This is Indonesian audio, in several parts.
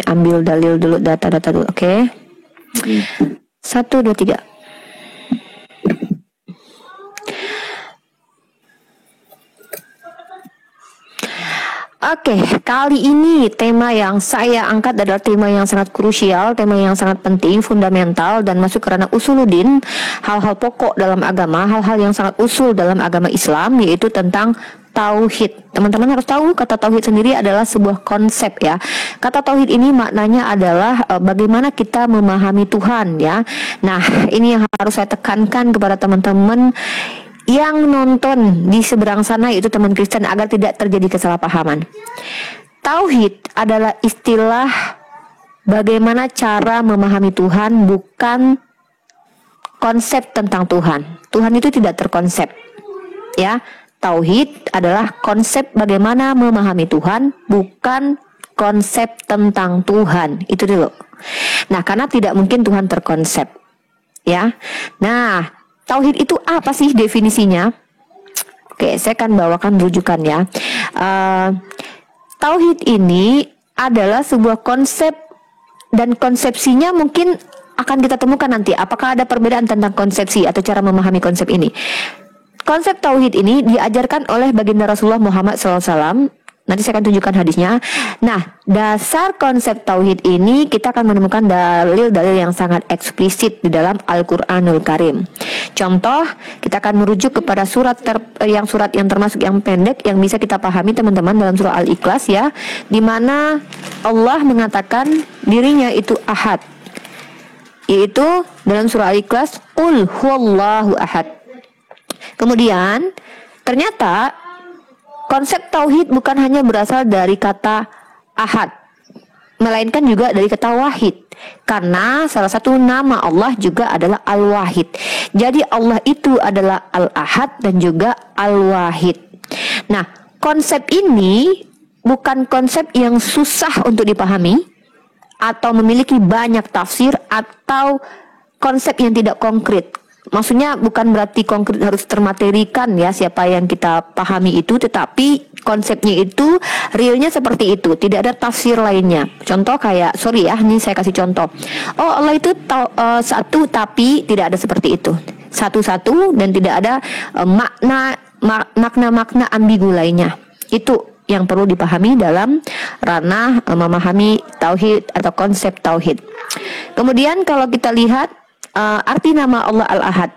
Ini ambil dalil dulu, data-data dulu. Oke. 1, 2, 3. Oke, kali ini tema yang saya angkat adalah tema yang sangat krusial, tema yang sangat penting, fundamental, dan masuk kerana usuluddin, hal-hal pokok dalam agama, hal-hal yang sangat usul dalam agama Islam, yaitu tentang tauhid. Teman-teman harus tahu, kata tauhid sendiri adalah sebuah konsep ya. Kata tauhid ini maknanya adalah bagaimana kita memahami Tuhan ya. Nah, ini yang harus saya tekankan kepada teman-teman yang nonton di seberang sana, yaitu teman Kristen, agar tidak terjadi kesalahpahaman. Tauhid adalah istilah bagaimana cara memahami Tuhan, bukan konsep tentang Tuhan. Tuhan itu tidak terkonsep. Ya, tauhid adalah konsep bagaimana memahami Tuhan, bukan konsep tentang Tuhan. Itu dulu. Nah, karena tidak mungkin Tuhan terkonsep. Ya. Nah, tauhid itu apa sih definisinya? Oke, saya akan bawakan rujukan ya. Tauhid ini adalah sebuah konsep, dan konsepsinya mungkin akan kita temukan nanti. Apakah ada perbedaan tentang konsepsi atau cara memahami konsep ini? Konsep tauhid ini diajarkan oleh baginda Rasulullah Muhammad SAW. Nanti saya akan tunjukkan hadisnya. Nah, dasar konsep tauhid ini kita akan menemukan dalil-dalil yang sangat eksplisit di dalam Al-Quranul Karim. Contoh, kita akan merujuk kepada surat yang termasuk yang pendek yang bisa kita pahami teman-teman, dalam surah Al-Ikhlas ya, di mana Allah mengatakan dirinya itu ahad, yaitu dalam surah Al-Ikhlas, Qul huwallahu ahad. Kemudian ternyata konsep tauhid bukan hanya berasal dari kata ahad, melainkan juga dari kata wahid. Karena salah satu nama Allah juga adalah Al-Wahid. Jadi Allah itu adalah Al-Ahad dan juga Al-Wahid. Nah, konsep ini bukan konsep yang susah untuk dipahami atau memiliki banyak tafsir, atau konsep yang tidak konkret. Maksudnya bukan berarti konkret harus termaterikan ya siapa yang kita pahami itu, tetapi konsepnya itu realnya seperti itu, tidak ada tafsir lainnya. Contoh kayak, sorry ya, ini saya kasih contoh. Oh, Allah itu satu, tapi tidak ada seperti itu. Satu-satu dan tidak ada makna-makna ambigu lainnya. Itu yang perlu dipahami dalam ranah memahami tauhid atau konsep tauhid. Kemudian kalau kita lihat arti nama Allah Al-Ahad.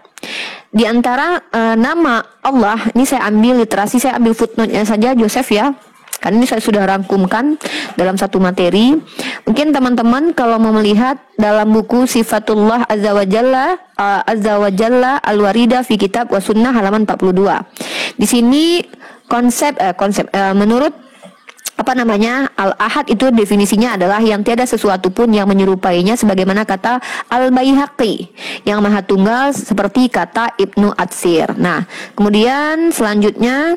Di antara nama Allah, ini saya ambil literasi, saya ambil footnote-nya saja Joseph ya. Kan ini saya sudah rangkumkan dalam satu materi. Mungkin teman-teman kalau mau melihat dalam buku Sifatullah Azza wa Jalla Al-Warida fi Kitab wa Sunnah halaman 42. Di sini menurut Al-Ahad itu definisinya adalah yang tiada sesuatu pun yang menyerupainya, sebagaimana kata Al-Baihaqi yang maha tunggal, seperti kata Ibnu Atsir. Nah, kemudian selanjutnya,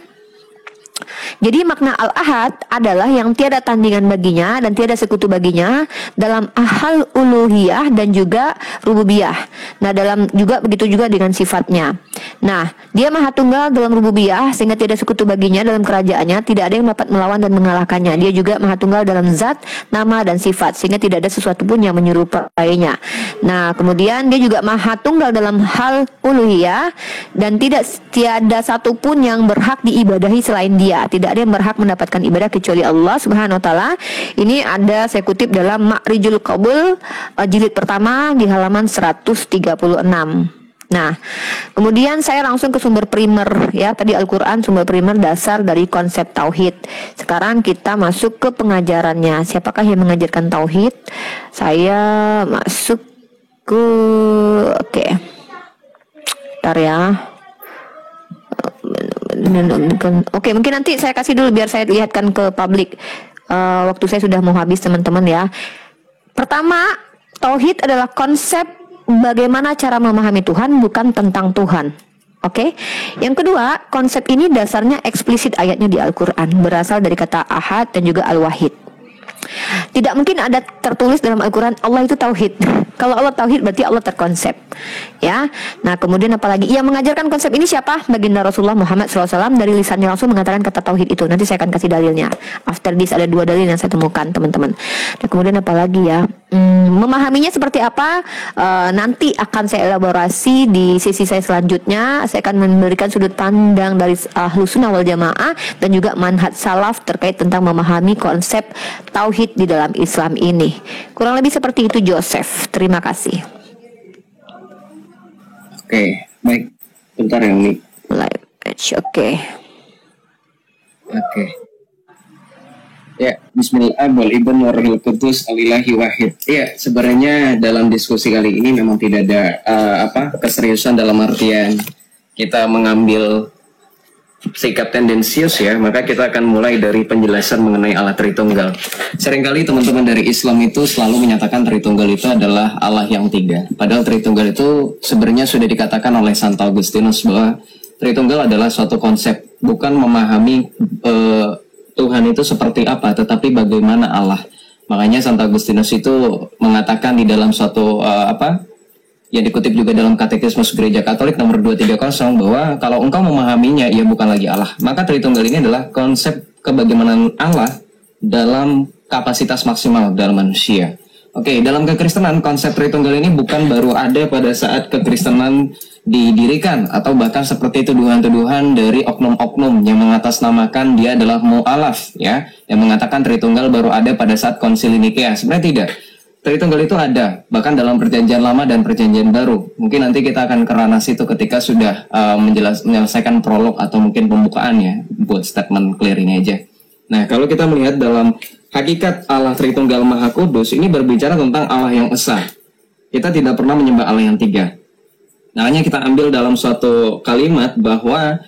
jadi makna Al-Ahad adalah yang tiada tandingan baginya dan tiada sekutu baginya dalam hal uluhiyah dan juga rububiyah. Nah, dalam juga begitu juga dengan sifatnya. Nah, dia maha tunggal dalam rububiyah sehingga tidak sekutu baginya dalam kerajaannya, tidak ada yang dapat melawan dan mengalahkannya. Dia juga maha tunggal dalam zat, nama dan sifat sehingga tidak ada sesuatu pun yang menyerupainya. Nah, kemudian dia juga maha tunggal dalam hal uluhiyah dan tiada satu pun yang berhak diibadahi selain dia. Tidak ada yang berhak mendapatkan ibadah kecuali Allah Subhanahu wa taala. Ini ada saya kutip dalam Ma'rijul Qabul jilid pertama di halaman 136. Nah, kemudian saya langsung ke sumber primer ya. Tadi Al-Qur'an sumber primer dasar dari konsep tauhid. Sekarang kita masuk ke pengajarannya. Siapakah yang mengajarkan tauhid? Saya masuk ke Bentar ya. Oke, mungkin nanti saya kasih dulu biar saya lihatkan ke publik. Waktu saya sudah mau habis teman-teman ya. Pertama, tauhid adalah konsep bagaimana cara memahami Tuhan, bukan tentang Tuhan. Oke. Yang kedua, konsep ini dasarnya eksplisit ayatnya di Al-Quran, berasal dari kata ahad dan juga al-wahid. Tidak mungkin ada tertulis dalam Al-Quran Allah itu tauhid. Kalau Allah tauhid berarti Allah terkonsep. Ya. Nah kemudian apalagi yang mengajarkan konsep ini siapa? Baginda Rasulullah Muhammad SAW dari lisannya langsung mengatakan kata tauhid itu. Nanti saya akan kasih dalilnya. After this ada 2 dalil yang saya temukan teman-teman. Dan kemudian apalagi ya? Memahaminya seperti apa? Nanti akan saya elaborasi di sesi saya selanjutnya. Saya akan memberikan sudut pandang dari Ahlus Sunnah wal Jamaah dan juga manhaj salaf terkait tentang memahami konsep tauhid di dalam Islam ini. Kurang lebih seperti itu Joseph. Terima kasih. Oke, baik. Bentar ya Umi. Live match, oke. Ya, Bismillah wal ibn warahil kudus alilahi wahid. Ya, sebenarnya dalam diskusi kali ini memang tidak ada keseriusan dalam artian kita mengambil sikap tendensius ya, maka kita akan mulai dari penjelasan mengenai Allah Tritunggal. Seringkali teman-teman dari Islam itu selalu menyatakan Tritunggal itu adalah Allah yang 3. Padahal Tritunggal itu sebenarnya sudah dikatakan oleh Santo Agustinus bahwa Tritunggal adalah suatu konsep, bukan memahami Tuhan itu seperti apa, tetapi bagaimana Allah. Makanya Santo Agustinus itu mengatakan di dalam suatu yang dikutip juga dalam Katekismus Gereja Katolik nomor 230 bahwa kalau engkau memahaminya ia bukan lagi Allah. Maka Tritunggal ini adalah konsep kebagaimana Allah dalam kapasitas maksimal dalam manusia. Oke, dalam kekristenan konsep Tritunggal ini bukan baru ada pada saat kekristenan didirikan atau bahkan seperti tuduhan-tuduhan dari oknum-oknum yang mengatasnamakan dia adalah mu'alaf ya, yang mengatakan Tritunggal baru ada pada saat Konsili Nikea. Sebenarnya tidak. Tritunggal itu ada bahkan dalam Perjanjian Lama dan Perjanjian Baru. Mungkin nanti kita akan ke ranah situ ketika sudah menyelesaikan prolog atau mungkin pembukaannya buat statement clearing aja. Nah, kalau kita melihat dalam hakikat Allah Tritunggal Maha Kudus ini berbicara tentang Allah yang esa. Kita tidak pernah menyembah Allah yang 3. Nah, hanya kita ambil dalam suatu kalimat bahwa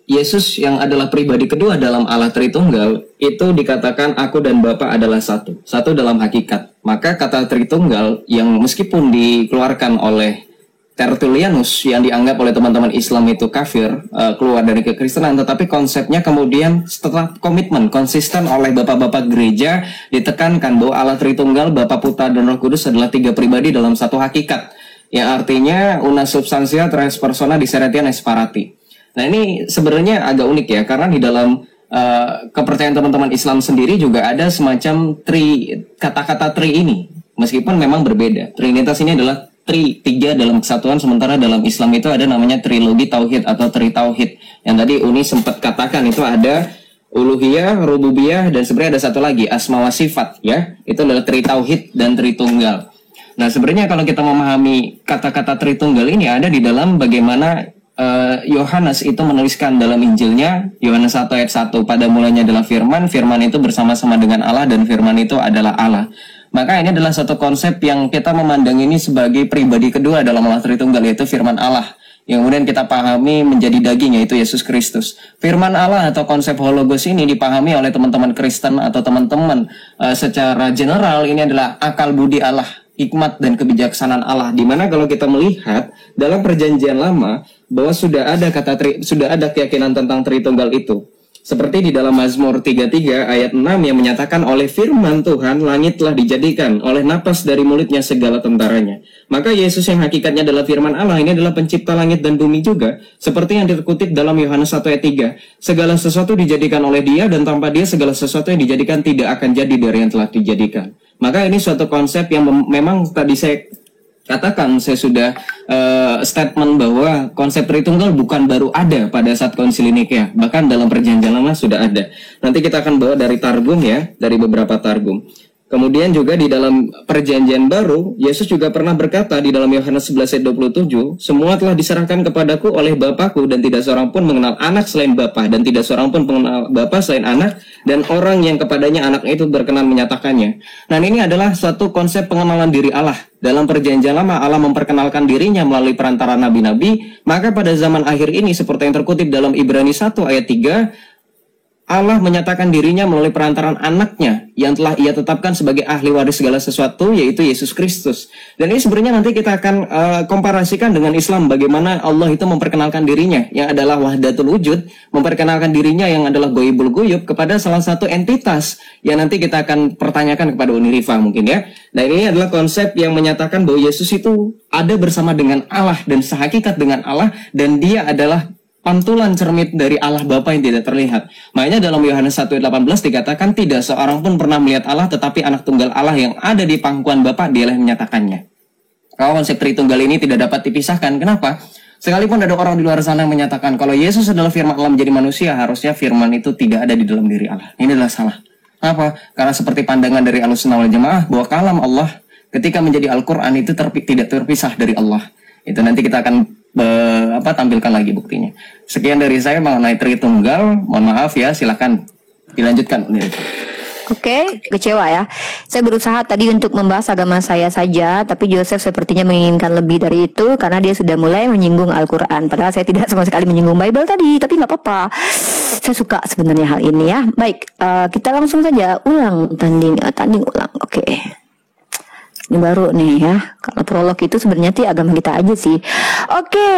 Yesus yang adalah pribadi kedua dalam Allah Tritunggal itu dikatakan aku dan Bapa adalah satu. Satu dalam hakikat. Maka kata Tritunggal yang meskipun dikeluarkan oleh Tertullianus yang dianggap oleh teman-teman Islam itu kafir, keluar dari kekristenan, tetapi konsepnya kemudian setelah komitmen konsisten oleh bapak-bapak gereja ditekankan bahwa Allah Tritunggal, Bapa, Putra dan Roh Kudus adalah 3 pribadi dalam satu hakikat. Yang artinya una substantia tres persona diserentiam et separati. Nah ini sebenarnya agak unik ya, karena di dalam kepercayaan teman-teman Islam sendiri juga ada semacam kata-kata tri ini, meskipun memang berbeda. Trinitas ini adalah 3 dalam kesatuan, sementara dalam Islam itu ada namanya trilogi tauhid atau tri tauhid. Yang tadi Uni sempat katakan itu ada uluhiyah, rububiyah, dan sebenarnya ada satu lagi asma wa sifat ya. Itu adalah tri tauhid dan Tritunggal. Nah sebenarnya kalau kita memahami kata-kata Tritunggal ini ada di dalam bagaimana Yohanes itu menuliskan dalam Injilnya, Yohanes 1 ayat 1, pada mulanya adalah firman, firman itu bersama-sama dengan Allah dan firman itu adalah Allah. Maka ini adalah satu konsep yang kita memandang ini sebagai pribadi kedua dalam Allah Tritunggal, yaitu firman Allah yang kemudian kita pahami menjadi daging, yaitu Yesus Kristus. Firman Allah atau konsep hologos ini dipahami oleh teman-teman Kristen atau teman-teman secara general ini adalah akal budi Allah, hikmat dan kebijaksanaan Allah. Dimana kalau kita melihat dalam Perjanjian Lama bahwa sudah ada keyakinan tentang Tritunggal itu. Seperti di dalam Mazmur 33 ayat 6 yang menyatakan oleh firman Tuhan langit telah dijadikan, oleh napas dari mulutnya segala tentaranya. Maka Yesus yang hakikatnya adalah firman Allah ini adalah pencipta langit dan bumi juga. Seperti yang dikutip dalam Yohanes 1 ayat 3. Segala sesuatu dijadikan oleh dia dan tanpa dia segala sesuatu yang dijadikan tidak akan jadi dari yang telah dijadikan. Maka ini suatu konsep yang memang tadi saya katakan, saya sudah statement bahwa konsep Tritunggal bukan baru ada pada saat Konsili Nikea, bahkan dalam Perjanjian Lama sudah ada. Nanti kita akan bawa dari Targum ya, dari beberapa Targum. Kemudian juga di dalam Perjanjian Baru, Yesus juga pernah berkata di dalam Yohanes 11 ayat 27, semua telah diserahkan kepadaku oleh Bapakku dan tidak seorang pun mengenal anak selain Bapa dan tidak seorang pun mengenal Bapa selain anak dan orang yang kepadanya anak itu berkenan menyatakannya. Nah ini adalah suatu konsep pengenalan diri Allah. Dalam Perjanjian Lama Allah memperkenalkan dirinya melalui perantara nabi-nabi, maka pada zaman akhir ini seperti yang terkutip dalam Ibrani 1 ayat 3, Allah menyatakan dirinya melalui perantaran anaknya yang telah ia tetapkan sebagai ahli waris segala sesuatu, yaitu Yesus Kristus. Dan ini sebenarnya nanti kita akan komparasikan dengan Islam, bagaimana Allah itu memperkenalkan dirinya yang adalah wahdatul wujud, memperkenalkan dirinya yang adalah goibul guyub kepada salah satu entitas yang nanti kita akan pertanyakan kepada Uni Rifa mungkin ya. Dan ini adalah konsep yang menyatakan bahwa Yesus itu ada bersama dengan Allah dan sehakikat dengan Allah, dan dia adalah pantulan cermit dari Allah Bapa yang tidak terlihat. Makanya dalam Yohanes 1:18 dikatakan tidak seorang pun pernah melihat Allah, tetapi anak tunggal Allah yang ada di pangkuan Bapa dialah yang menyatakannya. Kalau konsep Tritunggal ini tidak dapat dipisahkan. Kenapa? Sekalipun ada orang di luar sana yang menyatakan kalau Yesus adalah firman Allah menjadi manusia, harusnya firman itu tidak ada di dalam diri Allah. Ini adalah salah. Kenapa? Karena seperti pandangan dari Ahlussunnah wal Jamaah bahwa kalam Allah ketika menjadi Al-Quran itu tidak terpisah dari Allah. Itu nanti kita akan tampilkan lagi buktinya. Sekian dari saya mengenai Tritunggal. Mohon maaf ya, silakan dilanjutkan. Oke, kecewa ya. Saya berusaha tadi untuk membahas agama saya saja, tapi Joseph sepertinya menginginkan lebih dari itu karena dia sudah mulai menyinggung Al-Quran. Padahal saya tidak sama sekali menyinggung Bible tadi, tapi nggak apa-apa. Saya suka sebenarnya hal ini ya. Baik, kita langsung saja tanding ulang. Oke. Ini baru nih ya. Kalau prolog itu sebenarnya agama kita aja sih. Oke,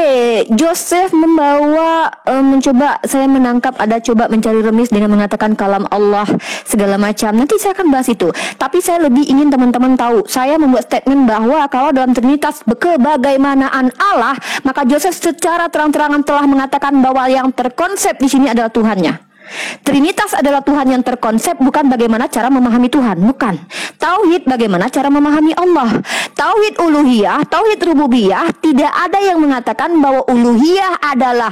Joseph membawa mencoba saya menangkap ada coba mencari remis dengan mengatakan kalam Allah segala macam. Nanti saya akan bahas itu. Tapi saya lebih ingin teman-teman tahu. Saya membuat statement bahwa kalau dalam Trinitas kebagaimanaan Allah, maka Joseph secara terang-terangan telah mengatakan bahwa yang terkonsep di sini adalah Tuhannya. Trinitas adalah Tuhan yang terkonsep, bukan bagaimana cara memahami Tuhan, bukan. Tauhid bagaimana cara memahami Allah. Tauhid uluhiyah, tauhid rububiyah, tidak ada yang mengatakan bahwa uluhiyah adalah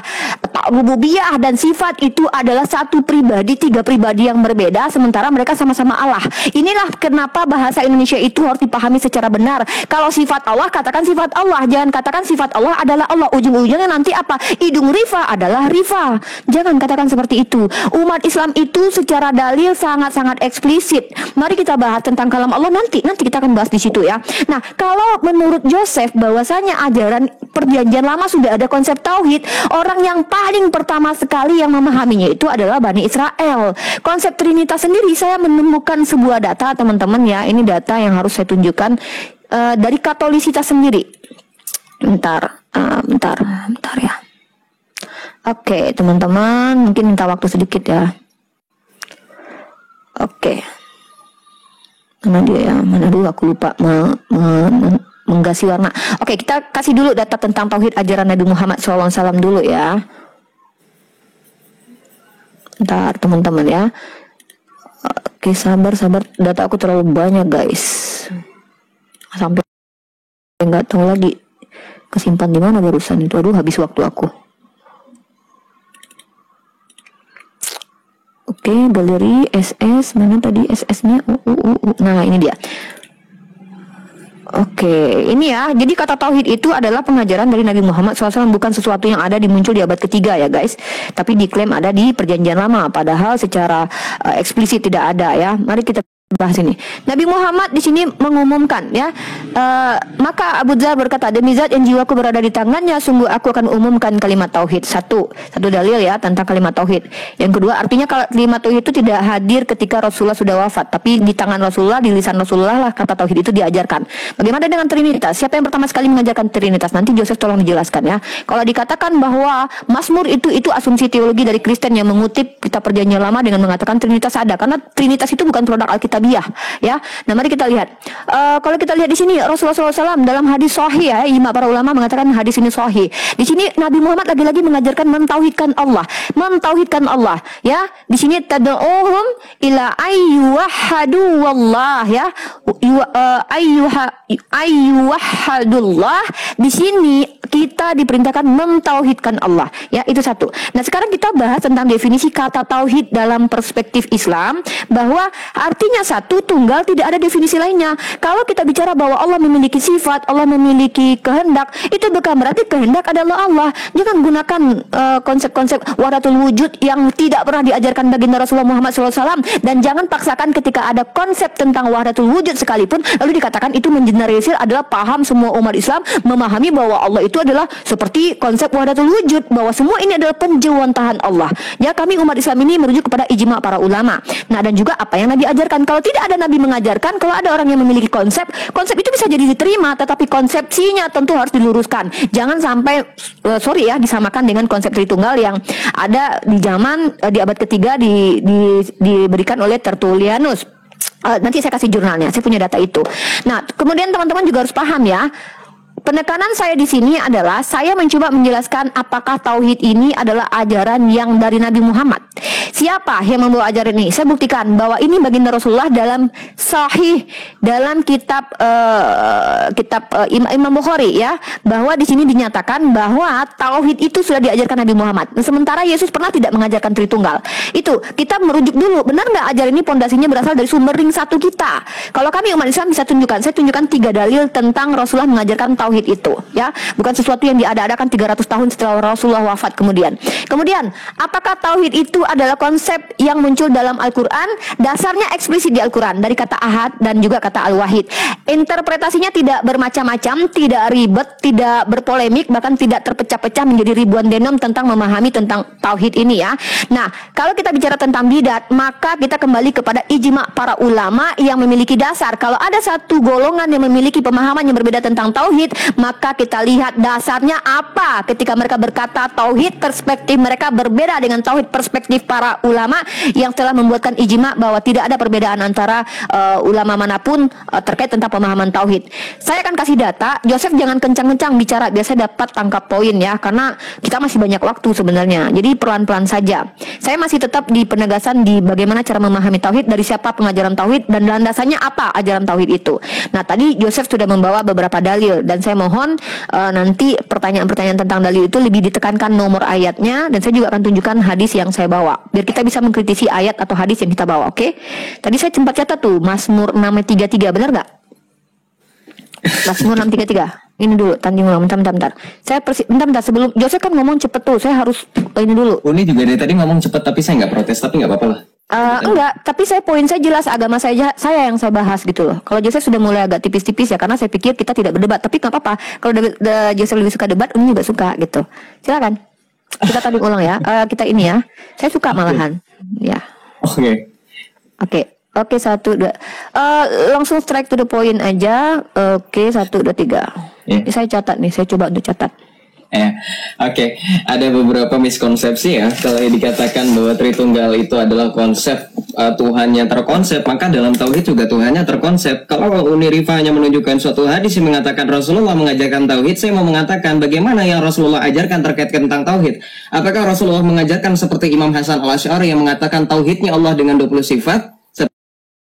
rububiyah dan sifat itu adalah satu pribadi, tiga pribadi yang berbeda, sementara mereka sama-sama Allah. Inilah kenapa bahasa Indonesia itu harus dipahami secara benar. Kalau sifat Allah, katakan sifat Allah, jangan katakan sifat Allah adalah Allah. Ujung-ujungnya nanti apa? Idung Rifa adalah Rifa. Jangan katakan seperti itu. Umat Islam itu secara dalil sangat-sangat eksplisit. Mari kita bahas tentang kalam Allah nanti kita akan bahas di situ ya. Nah, kalau menurut Joseph bahwasanya ajaran Perjanjian Lama sudah ada konsep tauhid, orang yang paling pertama sekali yang memahaminya itu adalah Bani Israel. Konsep Trinitas sendiri saya menemukan sebuah data teman-teman ya. Ini data yang harus saya tunjukkan dari Katolisitas sendiri. Bentar ya. Oke, teman-teman, mungkin minta waktu sedikit ya. Oke. Mana dia ya? Mana dulu aku lupa menggasi warna. Oke, kita kasih dulu data tentang tauhid ajaran Nabi Muhammad SAW dulu ya. Bentar, teman-teman ya. Oke, sabar. Data aku terlalu banyak, guys. Sampai nggak tahu lagi kesimpan di mana barusan itu. Aduh, habis waktu aku. Oke, galeri SS, mana tadi SS-nya? Nah, ini dia. Oke, ini ya. Jadi kata tauhid itu adalah pengajaran dari Nabi Muhammad SAW, bukan sesuatu yang ada muncul di abad ketiga ya guys. Tapi diklaim ada di Perjanjian Lama, padahal secara eksplisit tidak ada ya. Mari kita bahas ini. Nabi Muhammad di sini mengumumkan ya. Maka Abu Dzar berkata, demi zat yang jiwaku berada di tangannya, sungguh aku akan umumkan kalimat tauhid. Satu dalil ya tentang kalimat tauhid. Yang kedua, artinya kalimat tauhid itu tidak hadir ketika Rasulullah sudah wafat, tapi di tangan Rasulullah, di lisan Rasulullah lah kata tauhid itu diajarkan. Bagaimana dengan Trinitas? Siapa yang pertama sekali mengajarkan Trinitas? Nanti Joseph tolong dijelaskan ya. Kalau dikatakan bahwa Mazmur itu asumsi teologi dari Kristen yang mengutip kitab Perjanjian Lama dengan mengatakan Trinitas ada, karena Trinitas itu bukan produk Alkitab ya. Nah, mari kita lihat. Kalau kita lihat di sini Rasulullah SAW dalam hadis sahih ya, para ulama mengatakan hadis ini sahih. Di sini Nabi Muhammad lagi-lagi mengajarkan mentauhidkan Allah, ya. Di sini tad'uhum ila ayyuhadu wallah ya. Ayyuhadullah. Di sini kita diperintahkan mentauhidkan Allah, ya. Itu satu. Nah, sekarang kita bahas tentang definisi kata tauhid dalam perspektif Islam, bahwa artinya satu, tunggal, tidak ada definisi lainnya. Kalau kita bicara bahwa Allah memiliki sifat, Allah memiliki kehendak, itu bukan berarti kehendak adalah Allah. Jangan gunakan konsep-konsep wahdatul wujud yang tidak pernah diajarkan baginda Rasulullah Muhammad SAW, dan jangan paksakan ketika ada konsep tentang wahdatul wujud sekalipun lalu dikatakan itu mengeneralisir adalah paham semua umat Islam memahami bahwa Allah itu adalah seperti konsep wahdatul wujud, bahwa semua ini adalah penjewantahan Allah. Ya, kami umat Islam ini merujuk kepada ijma para ulama. Nah, dan juga apa yang Nabi ajarkan. Kalau tidak ada Nabi mengajarkan, kalau ada orang yang memiliki konsep itu bisa jadi diterima, tetapi konsepsinya tentu harus diluruskan. Jangan sampai disamakan dengan konsep Tritunggal yang ada di zaman di abad ketiga diberikan oleh Tertullianus. Nanti saya kasih jurnalnya, saya punya data itu. Nah, kemudian teman-teman juga harus paham ya. Penekanan saya di sini adalah saya mencoba menjelaskan apakah tauhid ini adalah ajaran yang dari Nabi Muhammad. Siapa yang membawa ajaran ini? Saya buktikan bahwa ini baginda Rasulullah dalam sahih, dalam kitab Imam Bukhari ya, bahwa di sini dinyatakan bahwa tauhid itu sudah diajarkan Nabi Muhammad. Sementara Yesus pernah tidak mengajarkan Tritunggal. Itu kita merujuk dulu, benar nggak ajaran ini pondasinya berasal dari sumber ring satu kita? Kalau kami umat Islam bisa tunjukkan, saya tunjukkan 3 dalil tentang Rasulullah mengajarkan tauhid itu ya, bukan sesuatu yang diada-adakan 300 tahun setelah Rasulullah wafat kemudian, apakah tauhid itu adalah konsep yang muncul dalam Al-Quran? Dasarnya eksplisit di Al-Quran dari kata ahad dan juga kata al-wahid. Interpretasinya tidak bermacam-macam, tidak ribet, tidak berpolemik, bahkan tidak terpecah-pecah menjadi ribuan denom tentang memahami tentang tauhid ini ya. Nah, kalau kita bicara tentang bidat, maka kita kembali kepada ijma para ulama yang memiliki dasar. Kalau ada satu golongan yang memiliki pemahaman yang berbeda tentang tauhid, maka kita lihat dasarnya apa. Ketika mereka berkata tauhid, perspektif mereka berbeda dengan tauhid perspektif para ulama yang telah membuatkan ijma bahwa tidak ada perbedaan antara ulama manapun terkait tentang pemahaman tauhid. Saya akan kasih data. Joseph jangan kencang-kencang bicara, biasa dapat tangkap poin ya, karena kita masih banyak waktu sebenarnya. Jadi pelan-pelan saja. Saya masih tetap di penegasan di bagaimana cara memahami tauhid, dari siapa pengajaran tauhid, dan landasannya apa ajaran tauhid itu. Nah, tadi Joseph sudah membawa beberapa dalil, dan saya mohon nanti pertanyaan-pertanyaan tentang dalil itu lebih ditekankan nomor ayatnya, dan saya juga akan tunjukkan hadis yang saya bawa biar kita bisa mengkritisi ayat atau hadis yang kita bawa. Oke? Tadi saya sempat catat tuh Mazmur 6:33, benar nggak? Mazmur 6:33. Ini dulu, tanding ulang, bentar. Bentar, sebelum Joseph kan ngomong cepet tuh, saya harus ini dulu. Ini juga dari tadi ngomong cepet, tapi saya nggak protes, tapi nggak apa-apa lah. Enggak, tapi poin saya jelas, agama saya yang saya bahas gitu loh. Kalau Joseph sudah mulai agak tipis-tipis ya, karena saya pikir kita tidak berdebat, tapi nggak apa-apa. Kalau Joseph lebih suka debat, Uni juga suka gitu. Silakan. Kita tanding ulang ya. Kita ini ya. Saya suka malahan. Ya. Oke, 1, 2. Langsung strike to the point aja. Oke, 1, 2, 3. Ini saya catat nih, saya coba untuk catat. Ada beberapa miskonsepsi ya. Kalau dikatakan bahwa Tritunggal itu adalah konsep Tuhannya terkonsep, maka dalam tauhid juga Tuhannya terkonsep. Kalau Uni Rifa hanya menunjukkan suatu hadis yang mengatakan Rasulullah mengajarkan tauhid, saya mau mengatakan bagaimana yang Rasulullah ajarkan terkait tentang tauhid. Apakah Rasulullah mengajarkan seperti Imam Hasan al-Asy'ari yang mengatakan tauhidnya Allah dengan 20 sifat?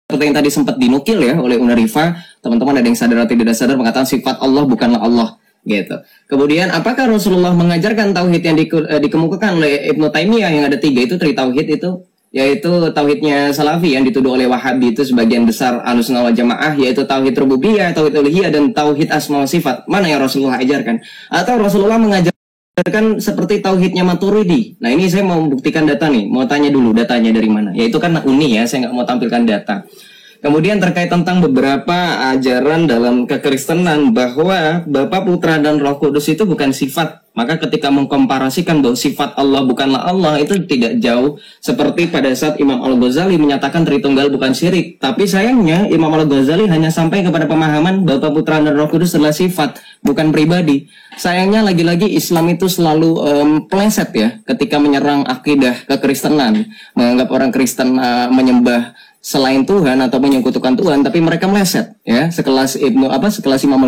Seperti yang tadi sempat dinukil ya oleh Uni Rifa, teman-teman ada yang sadar atau tidak sadar mengatakan sifat Allah bukanlah Allah. Gitu. Kemudian apakah Rasulullah mengajarkan tauhid yang dikemukakan oleh Ibnu Taimiyah yang ada 3 itu, 3 tauhid itu, yaitu tauhidnya Salafi yang dituduh oleh Wahabi itu sebagian besar Ahlussunnah wal Jamaah, yaitu tauhid rububiyah, tauhid uluhiyah, dan tauhid asma wa sifat. Mana yang Rasulullah ajarkan? Atau Rasulullah mengajarkan seperti tauhidnya Maturidi? Nah, ini saya mau membuktikan data nih, mau tanya dulu datanya dari mana. Yaitu kan Uni ya, saya nggak mau tampilkan data. Kemudian terkait tentang beberapa ajaran dalam kekristenan bahwa Bapa, Putra, dan Roh Kudus itu bukan sifat. Maka ketika mengkomparasikan bahwa sifat Allah bukanlah Allah, itu tidak jauh seperti pada saat Imam Al-Ghazali menyatakan Tritunggal bukan syirik. Tapi sayangnya Imam Al-Ghazali hanya sampai kepada pemahaman Bapa, Putra, dan Roh Kudus adalah sifat, bukan pribadi. Sayangnya lagi-lagi Islam itu selalu peleset ya ketika menyerang akidah kekristenan, menganggap orang Kristen menyembah selain Tuhan atau menyekutukan Tuhan, tapi mereka meleset ya. Sekelas Imam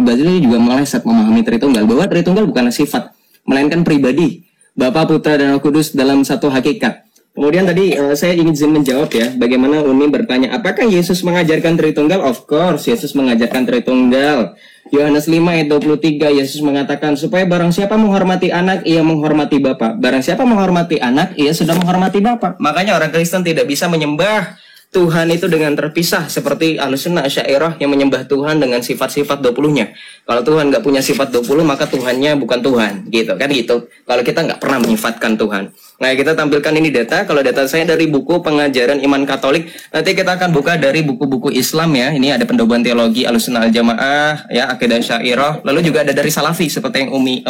Al-Ghazali juga meleset memahami Tritunggal bahwa Tritunggal bukanlah sifat, melainkan pribadi, Bapa, Putra, dan Roh Kudus dalam satu hakikat. Kemudian tadi saya ingin menjawab ya, bagaimana Uni bertanya, apakah Yesus mengajarkan Tritunggal? Of course, Yesus mengajarkan Tritunggal. Yohanes 5 ayat 23, Yesus mengatakan, supaya barang siapa menghormati anak, ia menghormati Bapa. Barang siapa menghormati anak, ia sudah menghormati Bapa. Makanya orang Kristen tidak bisa menyembah Tuhan itu dengan terpisah, seperti Ahlussunnah Asy'ariyah yang menyembah Tuhan dengan sifat-sifat 20-nya. Kalau Tuhan nggak punya sifat 20, maka Tuhannya bukan Tuhan, gitu kan gitu. Kalau kita nggak pernah menyifatkan Tuhan. Nah, kita tampilkan ini data. Kalau data saya dari buku Pengajaran Iman Katolik, nanti kita akan buka dari buku-buku Islam ya. Ini ada Pendoban Teologi Ahlussunnah Al-Jamaah, ya, Aqidah Asy'ariyah. Lalu juga ada dari Salafi seperti yang Uni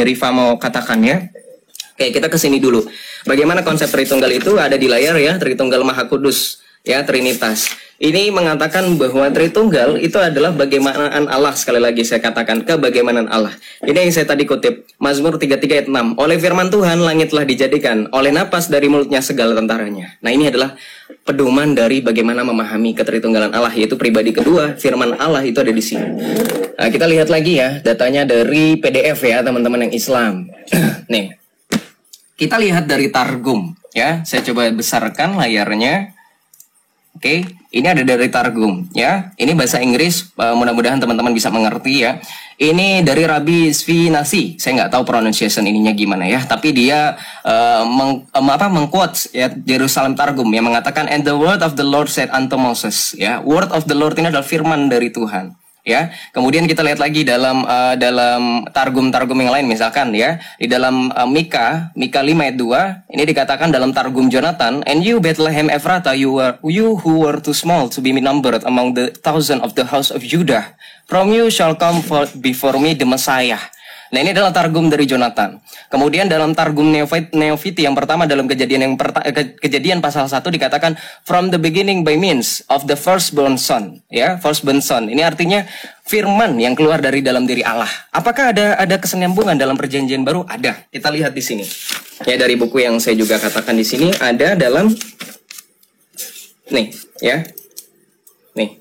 Rifa mau katakan ya. Oke, kita ke sini dulu. Bagaimana konsep Tritunggal itu ada di layar ya, Tritunggal Maha Kudus. Ya, Trinitas. Ini mengatakan bahwa Tritunggal itu adalah bagaimanaan Allah. Sekali lagi saya katakan, kebagaimanaan Allah. Ini yang saya tadi kutip, Mazmur 33 ayat 6. Oleh firman Tuhan langitlah dijadikan, oleh napas dari mulutnya segala tentaranya. Nah, ini adalah pedoman dari bagaimana memahami ketritunggalan Allah, yaitu pribadi kedua, firman Allah itu ada di sini. Nah, kita lihat lagi ya, datanya dari PDF ya, teman-teman yang Islam. Nih, kita lihat dari Targum ya. Saya coba besarkan layarnya. Oke, ini ada dari Targum ya. Ini bahasa Inggris, mudah-mudahan teman-teman bisa mengerti ya. Ini dari Rabbi Sfinasi. Saya nggak tahu pronunciation ininya gimana ya, tapi dia mengquote ya Jerusalem Targum yang mengatakan, and the word of the Lord said unto Moses, ya. Word of the Lord ini adalah firman dari Tuhan. Ya, kemudian kita lihat lagi dalam targum-targum yang lain, misalkan ya di dalam Mika 5 ayat 2 ini dikatakan dalam Targum Jonathan, and you Bethlehem Ephrata, you who were too small to be numbered among the thousand of the house of Judah, from you shall come forth before me the Messiah. Nah, ini adalah Targum dari Jonathan. Kemudian dalam Targum Neofiti yang pertama dalam kejadian pasal 1 dikatakan from the beginning by means of the firstborn son, ya, firstborn son. Ini artinya firman yang keluar dari dalam diri Allah. Apakah ada kesenambungan dalam perjanjian baru? Ada. Kita lihat di sini. Ya, dari buku yang saya juga katakan di sini ada dalam nih, ya. Nih.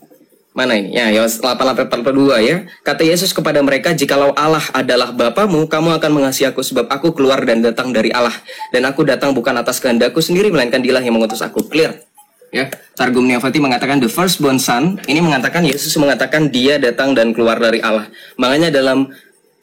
Mana ini? Ya, 8:42 ya. Kata Yesus kepada mereka, jikalau Allah adalah Bapamu, kamu akan mengasihi aku sebab aku keluar dan datang dari Allah. Dan aku datang bukan atas kehendakku sendiri, melainkan Dialah yang mengutus aku. Clear? Ya, Targum Neofiti mengatakan the firstborn son. Ini mengatakan Yesus mengatakan dia datang dan keluar dari Allah. Makanya dalam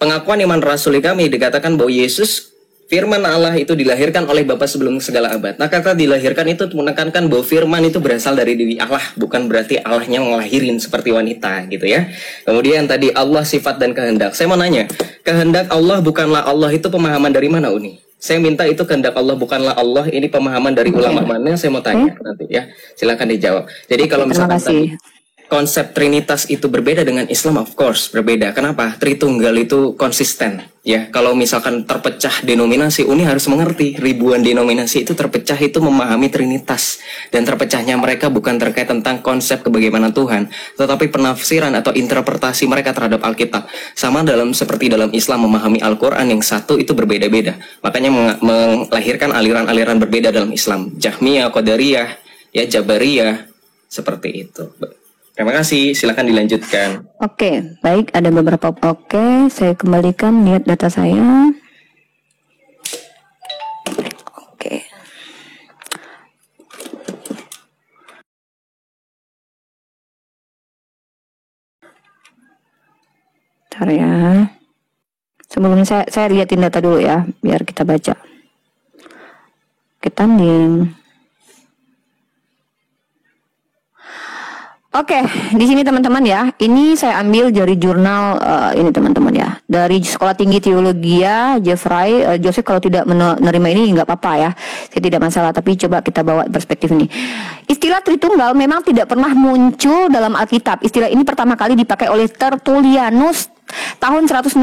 pengakuan iman rasuli kami dikatakan bahwa Yesus firman Allah itu dilahirkan oleh Bapa sebelum segala abad. Nah, kata dilahirkan itu menekankan bahwa firman itu berasal dari diri Allah, bukan berarti Allahnya ngelahirin seperti wanita gitu ya. Kemudian tadi Allah sifat dan kehendak. Saya mau nanya, kehendak Allah bukanlah Allah itu pemahaman dari mana, Uni? Saya minta itu kehendak Allah bukanlah Allah, ini pemahaman dari ulama mana? Saya mau tanya nanti ya. Silakan dijawab. Jadi kalau misalkan tadi konsep Trinitas itu berbeda dengan Islam, of course berbeda. Kenapa? Tritunggal itu konsisten. Ya, kalau misalkan terpecah denominasi, Uni harus mengerti ribuan denominasi itu terpecah itu memahami Trinitas, dan terpecahnya mereka bukan terkait tentang konsep kebagaimana Tuhan, tetapi penafsiran atau interpretasi mereka terhadap Alkitab. Sama seperti dalam Islam memahami Al-Quran yang satu itu berbeda-beda. Makanya melahirkan aliran-aliran berbeda dalam Islam. Jahmiyah, Qadariyah, ya Jabariyah, seperti itu. Terima kasih, silakan dilanjutkan. Oke, baik, ada beberapa. Oke, saya kembalikan lihat data saya. Oke. Bentar ya. Sebelumnya saya liatin data dulu ya, biar kita baca. Oke, tanding. Oke, di sini teman-teman ya, ini saya ambil dari jurnal ini teman-teman ya, dari Sekolah Tinggi Teologia Jeffrey Joseph. Kalau tidak menerima ini nggak apa-apa ya, saya tidak masalah. Tapi coba kita bawa perspektif ini. Istilah Tritunggal memang tidak pernah muncul dalam Alkitab. Istilah ini pertama kali dipakai oleh Tertullianus tahun 166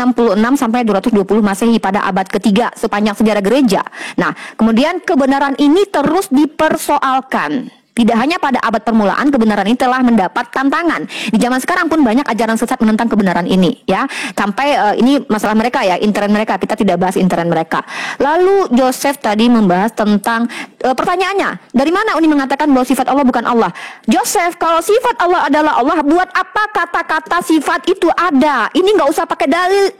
sampai 220 Masehi pada abad ketiga sepanjang sejarah gereja. Nah, kemudian kebenaran ini terus dipersoalkan. Tidak hanya pada abad permulaan, kebenaran ini telah mendapat tantangan. Di zaman sekarang pun banyak ajaran sesat menentang kebenaran ini, ya. Sampai ini masalah mereka ya, intern mereka. Kita tidak bahas intern mereka. Lalu Joseph tadi membahas tentang pertanyaannya, dari mana Uni mengatakan bahwa sifat Allah bukan Allah? Joseph, kalau sifat Allah adalah Allah, buat apa kata-kata sifat itu ada? Ini nggak usah pakai dalil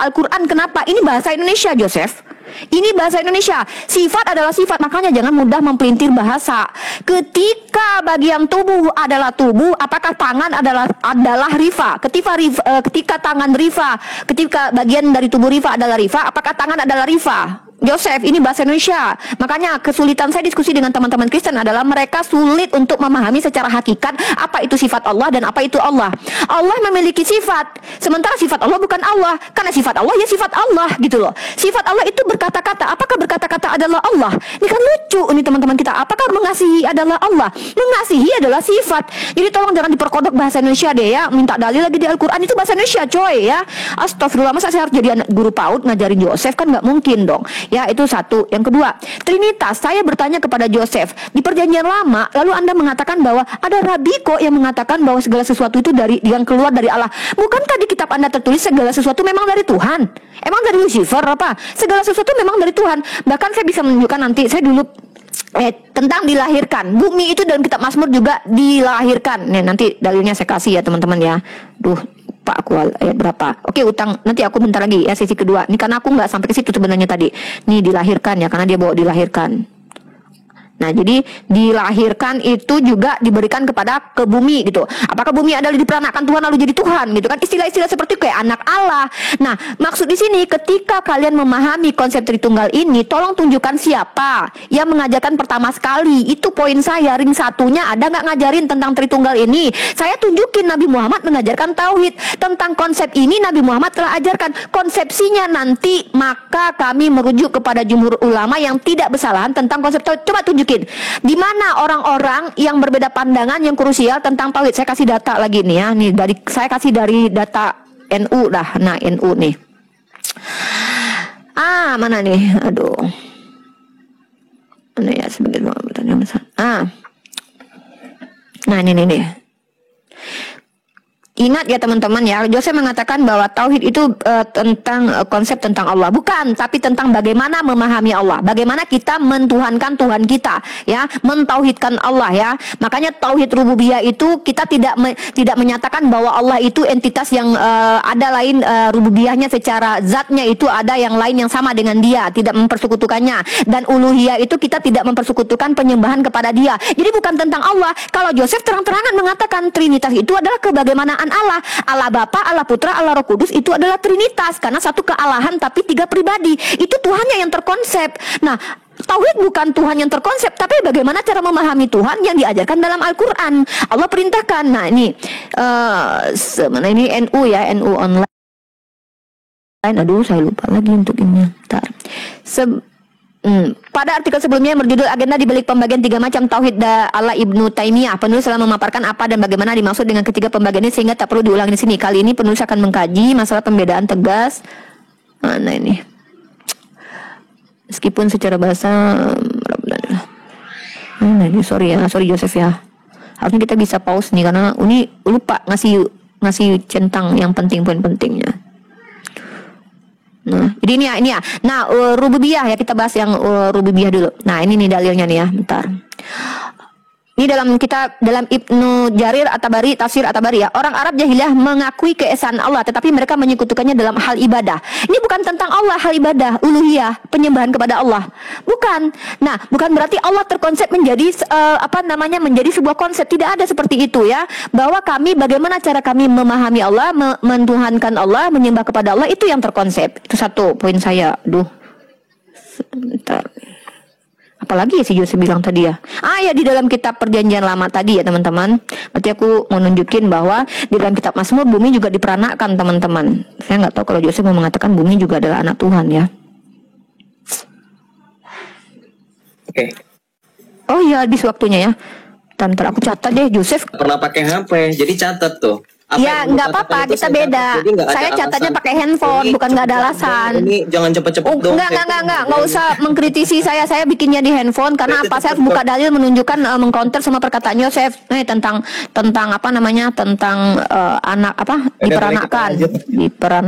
Al-Quran. Kenapa? Ini bahasa Indonesia, Joseph. Ini bahasa Indonesia. Sifat adalah sifat, makanya jangan mudah mempelintir bahasa. Ketika bagian tubuh adalah tubuh, apakah tangan adalah rifa? Ketika tangan rifa, ketika bagian dari tubuh rifa adalah rifa, apakah tangan adalah rifa? Joseph, ini bahasa Indonesia. Makanya kesulitan saya diskusi dengan teman-teman Kristen adalah mereka sulit untuk memahami secara hakikat apa itu sifat Allah dan apa itu Allah. Allah memiliki sifat, sementara sifat Allah bukan Allah. Karena sifat Allah ya sifat Allah gitu loh. Sifat Allah itu berkata-kata. Apakah berkata-kata adalah Allah? Ini kan lucu nih teman-teman kita. Apakah mengasihi adalah Allah? Mengasihi adalah sifat. Jadi tolong jangan diperkodok bahasa Indonesia deh ya. Minta dalil lagi di Al-Quran itu bahasa Indonesia coy ya. Astagfirullah, masa saya harus jadi anak guru PAUD ngajarin Joseph, kan nggak mungkin dong. Ya, itu satu. Yang kedua, Trinitas. Saya bertanya kepada Joseph di Perjanjian Lama, lalu Anda mengatakan bahwa ada rabi kok yang mengatakan bahwa segala sesuatu itu yang keluar dari Allah. Bukankah di kitab Anda tertulis segala sesuatu memang dari Tuhan? Emang dari Lucifer apa? Segala sesuatu memang dari Tuhan. Bahkan saya bisa menunjukkan nanti, saya dulu tentang dilahirkan. Bumi itu dalam kitab Mazmur juga dilahirkan. Nih, nanti dalilnya saya kasih ya teman-teman ya. Pak aku ayat berapa? Oke, utang nanti aku bentar lagi ya sesi kedua. Ini karena aku nggak sampai ke situ sebenarnya tadi. Nih dilahirkan ya, karena dia bawa dilahirkan. Nah, jadi dilahirkan itu juga diberikan ke bumi gitu. Apakah bumi adalah diperanakan Tuhan lalu jadi Tuhan gitu kan? Istilah-istilah seperti kayak anak Allah. Nah, maksud di sini ketika kalian memahami konsep Tritunggal ini, tolong tunjukkan siapa yang mengajarkan pertama sekali. Itu poin saya. Ring satunya ada nggak ngajarin tentang Tritunggal ini? Saya tunjukin Nabi Muhammad mengajarkan tauhid. Tentang konsep ini Nabi Muhammad telah ajarkan. Konsepsinya nanti maka kami merujuk kepada jumhur ulama yang tidak bersalahan tentang konsep tauhid. Coba tunjuk di mana orang-orang yang berbeda pandangan yang krusial tentang tauhid. Saya kasih data lagi nih ya. Nih saya kasih dari data NU dah. Nah, NU nih. Mana nih? Aduh. Mana ya sebagai Nah, ini nih. Ingat ya teman-teman ya, Joseph mengatakan bahwa tauhid itu tentang konsep tentang Allah, bukan, tapi tentang bagaimana memahami Allah, bagaimana kita mentuhankan Tuhan kita, ya, mentauhidkan Allah ya. Makanya tauhid rububiyah itu kita tidak menyatakan bahwa Allah itu entitas yang ada lain rububiyahnya secara zatnya itu ada yang lain yang sama dengan Dia, tidak mempersekutukannya. Dan uluhiyah itu kita tidak mempersekutukan penyembahan kepada Dia. Jadi bukan tentang Allah. Kalau Joseph terang-terangan mengatakan Trinitas itu adalah kebagaimanaan Allah. Allah Bapa, Allah Putra, Allah Roh Kudus itu adalah Trinitas karena satu kealahan tapi tiga pribadi. Itu Tuhannya yang terkonsep. Nah, tauhid bukan Tuhan yang terkonsep, tapi bagaimana cara memahami Tuhan yang diajarkan dalam Al-Quran. Allah perintahkan. Nah, ini ini NU ya, NU online. Aduh, saya lupa lagi untuk ini. Bentar. Pada artikel sebelumnya yang berjudul agenda di balik pembagian tiga macam tauhid ala Ibnu Taimiyah, penulis telah memaparkan apa dan bagaimana dimaksud dengan ketiga pembagian ini sehingga tak perlu diulang di sini. Kali ini penulis akan mengkaji masalah pembedaan tegas. Mana ini? Meskipun secara bahasa ini sorry Joseph ya. Harusnya kita bisa pause nih karena ini lupa ngasih centang yang penting, poin pentingnya. Nah, jadi ini ya. Nah, rububiyah ya, kita bahas yang rububiyah dulu. Nah, ini nih dalilnya nih ya, bentar. Ini dalam Ibnu Jarir At-Tabari, tafsir At-Tabari ya. Orang Arab jahiliyah mengakui keesaan Allah, tetapi mereka menyekutukannya dalam hal ibadah. Ini bukan tentang Allah, hal ibadah, uluhiyah, penyembahan kepada Allah. Bukan. Nah, bukan berarti Allah terkonsep menjadi menjadi sebuah konsep. Tidak ada seperti itu ya. Bahwa bagaimana cara kami memahami Allah, mentuhankan Allah, menyembah kepada Allah, itu yang terkonsep. Itu satu poin saya. Sebentar. Apalagi ya si Joseph bilang tadi ya. Ya di dalam kitab Perjanjian Lama tadi ya teman-teman. Berarti aku mau nunjukin bahwa di dalam kitab Mazmur bumi juga diperanakan teman-teman. Saya nggak tahu kalau Joseph mau mengatakan bumi juga adalah anak Tuhan ya. Oke. Oh iya, habis waktunya ya. Ntar aku catat deh Joseph. Pernah pakai HP, jadi catat tuh. Ya nggak apa-apa, kita beda. Saya catatnya pakai handphone, bukan nggak ada alasan. Ini jangan cepet-cepet dong. Nggak usah mengkritisi saya bikinnya di handphone karena apa? Saya buka dalil menunjukkan mengcounter sama perkataan Yosef tentang anak diperanakan.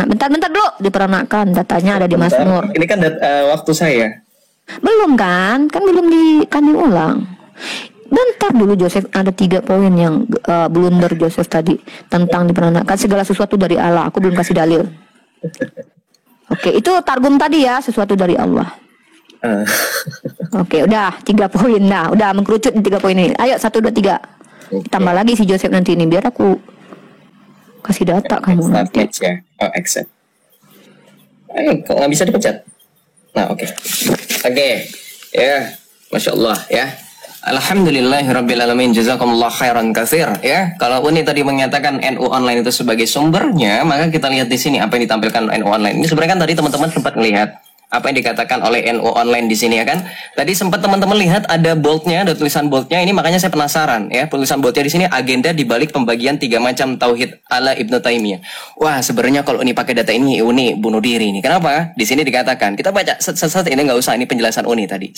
Bentar dulu, diperanakan. Datanya ada di Mazmur. Ini kan waktu saya. Belum kan belum diulang. Bentar dulu Joseph, ada 3 poin yang blunder Joseph tadi tentang diperanakan segala sesuatu dari Allah. Aku belum kasih dalil. Oke, itu targum tadi ya, sesuatu dari Allah. Oke, udah 3 poin. Nah, udah mengkerucut di 3 poin ini. Ayo 1, 2, 3. Tambah lagi si Joseph nanti ini biar aku kasih data kamu nanti. Ya. Accept. Kok nggak bisa dipecat? Nah, oke. Oke. Ya, Masya Allah ya. Alhamdulillahirrabbilalamin, jazakumullah khairan katsir ya. Kalau Uni tadi mengatakan NU online itu sebagai sumbernya, maka kita lihat di sini apa yang ditampilkan NU online. Ini sebenarnya kan tadi teman-teman sempat melihat apa yang dikatakan oleh NU online di sini ya kan. Tadi sempat teman-teman lihat ada boldnya, ada tulisan boldnya ini, makanya saya penasaran ya. Tulisan boldnya di sini agenda dibalik pembagian 3 macam tauhid ala Ibnu Taimiyah. Wah, sebenarnya kalau Uni pakai data ini Uni bunuh diri nih. Kenapa? Di sini dikatakan, kita baca set ini nggak usah, ini penjelasan Uni tadi.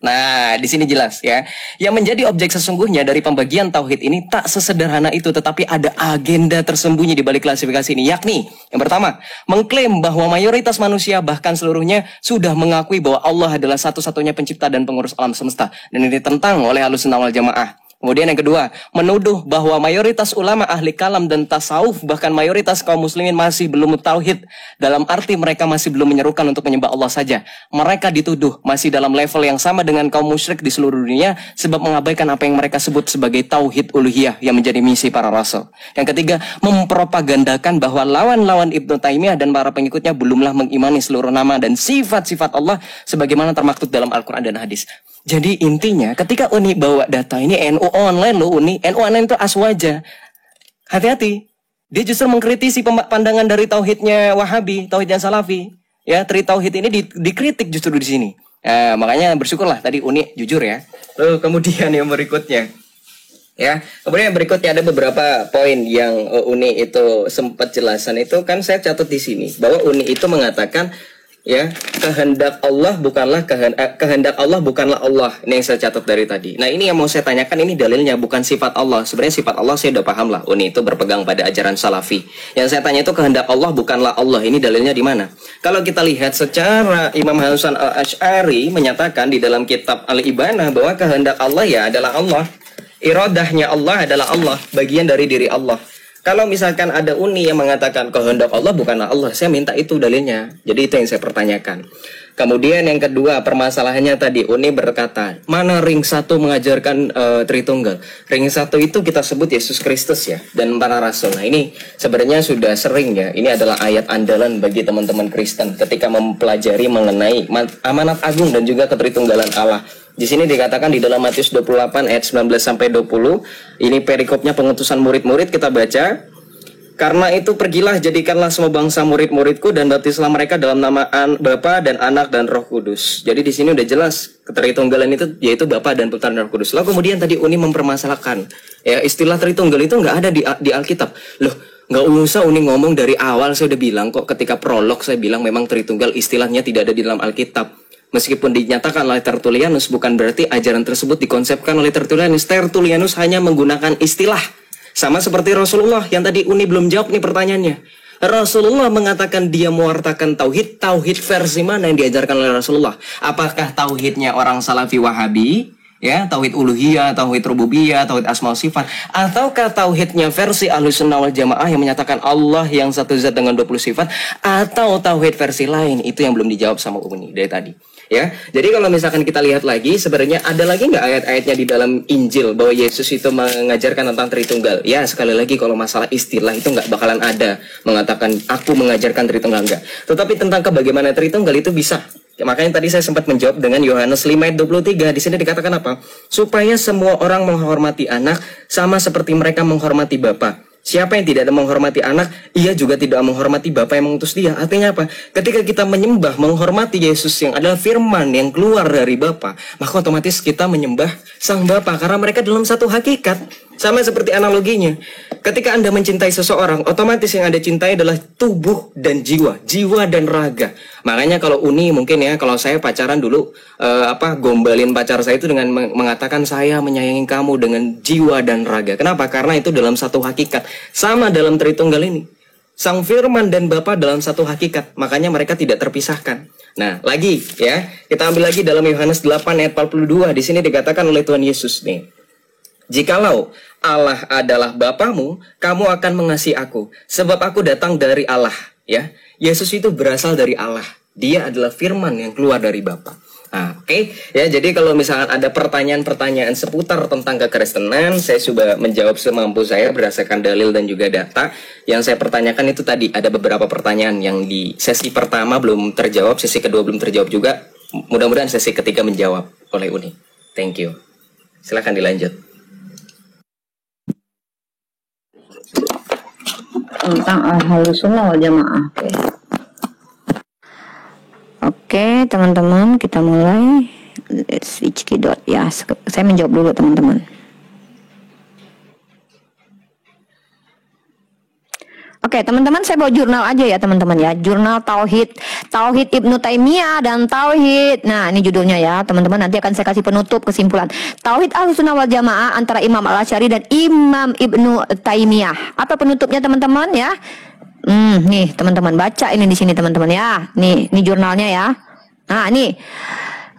Nah, di sini jelas ya. Yang menjadi objek sesungguhnya dari pembagian tauhid ini tak sesederhana itu, tetapi ada agenda tersembunyi di balik klasifikasi ini, yakni yang pertama, mengklaim bahwa mayoritas manusia bahkan seluruhnya sudah mengakui bahwa Allah adalah satu-satunya pencipta dan pengurus alam semesta, dan ini ditentang oleh Ahlussunnah wal Jamaah. Kemudian yang kedua, menuduh bahwa mayoritas ulama ahli kalam dan tasawuf, bahkan mayoritas kaum muslimin masih belum tauhid, dalam arti mereka masih belum menyerukan untuk menyembah Allah saja. Mereka dituduh masih dalam level yang sama dengan kaum musyrik di seluruh dunia, sebab mengabaikan apa yang mereka sebut sebagai tauhid uluhiyah yang menjadi misi para rasul. Yang ketiga, mempropagandakan bahwa lawan-lawan Ibnu Taimiyah dan para pengikutnya belumlah mengimani seluruh nama dan sifat-sifat Allah sebagaimana termaktub dalam Al-Quran dan hadis. Jadi intinya ketika Uni bawa data ini NU online loh, NU online itu aswaja. Hati-hati. Dia justru mengkritisi pandangan dari tauhidnya Wahabi, tauhidnya Salafi. Ya, tauhid ini dikritik justru di sini. Makanya bersyukurlah tadi Uni jujur ya. Lalu kemudian yang berikutnya. Ya, kemudian yang berikutnya ada beberapa poin yang Uni itu sempat jelasan itu kan saya catat di sini bahwa Uni itu mengatakan ya, kehendak Allah bukanlah kehendak Allah bukanlah Allah. Ini yang saya catat dari tadi. Nah, ini yang mau saya tanyakan, ini dalilnya bukan sifat Allah. Sebenarnya sifat Allah saya udah paham lah. Uni itu berpegang pada ajaran Salafi. Yang saya tanya itu kehendak Allah bukanlah Allah. Ini dalilnya di mana? Kalau kita lihat secara Imam Hasan Al-Asy'ari menyatakan di dalam kitab Al-Ibanah bahwa kehendak Allah ya adalah Allah. Iradahnya Allah adalah Allah, bagian dari diri Allah. Kalau misalkan ada Uni yang mengatakan kehendak Allah bukanlah Allah, saya minta itu dalilnya. Jadi itu yang saya pertanyakan. Kemudian yang kedua, permasalahannya tadi Uni berkata, mana ring 1 mengajarkan Tritunggal? Ring 1 itu kita sebut Yesus Kristus ya, dan para rasul. Nah, ini sebenarnya sudah sering ya. Ini adalah ayat andalan bagi teman-teman Kristen ketika mempelajari mengenai amanat agung dan juga ketritunggalan Allah. Di sini dikatakan di dalam Matius 28 ayat 19 sampai 20. Ini perikopnya pengutusan murid-murid, kita baca. Karena itu pergilah, jadikanlah semua bangsa murid-muridku dan baptislah mereka dalam nama Bapa dan Anak dan Roh Kudus. Jadi di sini udah jelas ketritunggalan itu yaitu Bapa dan Putra dan Roh Kudus. Lalu kemudian tadi Uni mempermasalahkan ya, istilah Tritunggal itu nggak ada di Alkitab. Loh, nggak usah Uni ngomong dari awal, saya udah bilang kok ketika prolog saya bilang memang Tritunggal istilahnya tidak ada di dalam Alkitab. Meskipun dinyatakan oleh Tertullianus, bukan berarti ajaran tersebut dikonsepkan oleh Tertullianus. Tertullianus hanya menggunakan istilah. Sama seperti Rasulullah yang tadi Uni belum jawab nih pertanyaannya. Rasulullah mengatakan dia mewartakan tauhid. Tauhid versi mana yang diajarkan oleh Rasulullah? Apakah tauhidnya orang Salafi Wahabi? Ya, tauhid uluhiyah, tauhid rububiyah, tauhid asma sifat, ataukah tauhidnya versi Ahlussunnah wal Jamaah yang menyatakan Allah yang satu zat dengan 20 sifat, atau tauhid versi lain? Itu yang belum dijawab sama Uni dari tadi. Ya, jadi kalau misalkan kita lihat lagi, sebenarnya ada lagi nggak ayat-ayatnya di dalam Injil bahwa Yesus itu mengajarkan tentang Tritunggal? Ya, sekali lagi kalau masalah istilah itu nggak bakalan ada mengatakan aku mengajarkan Tritunggal, enggak. Tetapi tentang bagaimana Tritunggal itu bisa. Ya, makanya tadi saya sempat menjawab dengan Yohanes 5 ayat 23. Di sini dikatakan apa? Supaya semua orang menghormati anak sama seperti mereka menghormati Bapa. Siapa yang tidak ada menghormati anak, ia juga tidak menghormati Bapa yang mengutus dia. Artinya apa? Ketika kita menyembah, menghormati Yesus yang adalah firman yang keluar dari Bapa, maka otomatis kita menyembah Sang Bapa karena mereka dalam satu hakikat. Sama seperti analoginya. Ketika Anda mencintai seseorang, otomatis yang Anda cintai adalah tubuh dan jiwa, jiwa dan raga. Makanya kalau Uni mungkin ya, kalau saya pacaran dulu gombalin pacar saya itu dengan mengatakan saya menyayangi kamu dengan jiwa dan raga. Kenapa? Karena itu dalam satu hakikat. Sama dalam Tritunggal ini. Sang Firman dan Bapa dalam satu hakikat. Makanya mereka tidak terpisahkan. Nah, lagi ya, kita ambil lagi dalam Yohanes 8 ayat 42. Di sini dikatakan oleh Tuhan Yesus nih. Jikalau Allah adalah Bapamu, kamu akan mengasihi aku, sebab aku datang dari Allah. Ya, Yesus itu berasal dari Allah. Dia adalah firman yang keluar dari Bapa. Nah, oke. Ya, jadi kalau misalkan ada pertanyaan-pertanyaan seputar tentang kekristenan, saya coba menjawab semampu saya berdasarkan dalil dan juga data. Yang saya pertanyakan itu tadi, ada beberapa pertanyaan yang di sesi pertama belum terjawab, sesi kedua belum terjawab juga. Mudah-mudahan sesi ketiga menjawab oleh Uni. Thank you. Silakan dilanjut. Tentang Ahlus Sunnah wal Jamaah. Oke, teman-teman, kita mulai. Switch keyboard ya. Saya menjawab dulu, teman-teman. Oke, teman-teman, saya bawa jurnal aja ya, teman-teman ya. Jurnal Tauhid Ibnu Taimiyah dan Tauhid. Nah, ini judulnya ya, teman-teman. Nanti akan saya kasih penutup kesimpulan. Tauhid Ahlussunnah wal Jamaah antara Imam Al-Asy'ari dan Imam Ibnu Taimiyah. Apa penutupnya, teman-teman ya? Nih teman-teman baca ini di sini teman-teman ya. Nih jurnalnya ya. Nah, ini.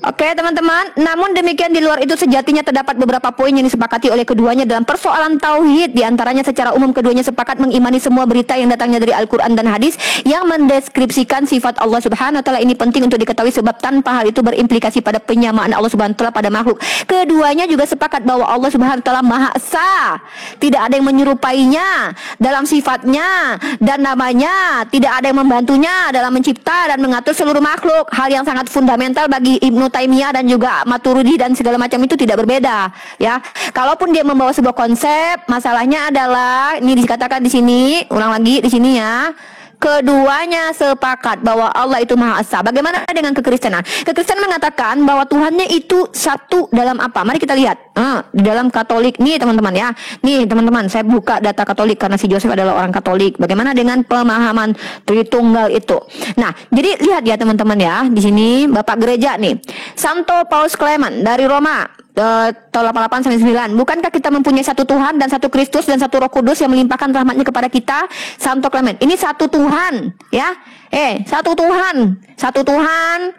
Oke teman-teman, namun demikian di luar itu sejatinya terdapat beberapa poin yang disepakati oleh keduanya dalam persoalan tauhid. Di antaranya secara umum keduanya sepakat mengimani semua berita yang datangnya dari Al-Quran dan hadis yang mendeskripsikan sifat Allah Subhanahu wa taala. Ini penting untuk diketahui sebab tanpa hal itu berimplikasi pada penyamaan Allah Subhanahu wa taala pada makhluk. Keduanya juga sepakat bahwa Allah Subhanahu wa taala Maha Esa. Tidak ada yang menyerupainya dalam sifatnya dan namanya, tidak ada yang membantunya dalam mencipta dan mengatur seluruh makhluk. Hal yang sangat fundamental bagi Ibnu Taimiyah dan juga Maturidi dan segala macam itu tidak berbeda ya. Kalaupun dia membawa sebuah konsep, masalahnya adalah ini dikatakan di sini, ulang lagi di sini ya. Keduanya sepakat bahwa Allah itu Maha Esa. Bagaimana dengan kekristenan? Kekristenan mengatakan bahwa Tuhannya itu satu dalam apa? Mari kita lihat. Di dalam Katolik nih teman-teman ya. Nih teman-teman, saya buka data Katolik karena si Joseph adalah orang Katolik. Bagaimana dengan pemahaman Tritunggal itu? Nah, jadi lihat ya teman-teman ya. Di sini Bapak Gereja nih, Santo Paus Clement dari Roma. Tahun 88 sampai 9. Bukankah kita mempunyai satu Tuhan dan satu Kristus dan satu Roh Kudus yang melimpahkan rahmatnya kepada kita? Santo Clement. Ini satu Tuhan, ya. Satu Tuhan,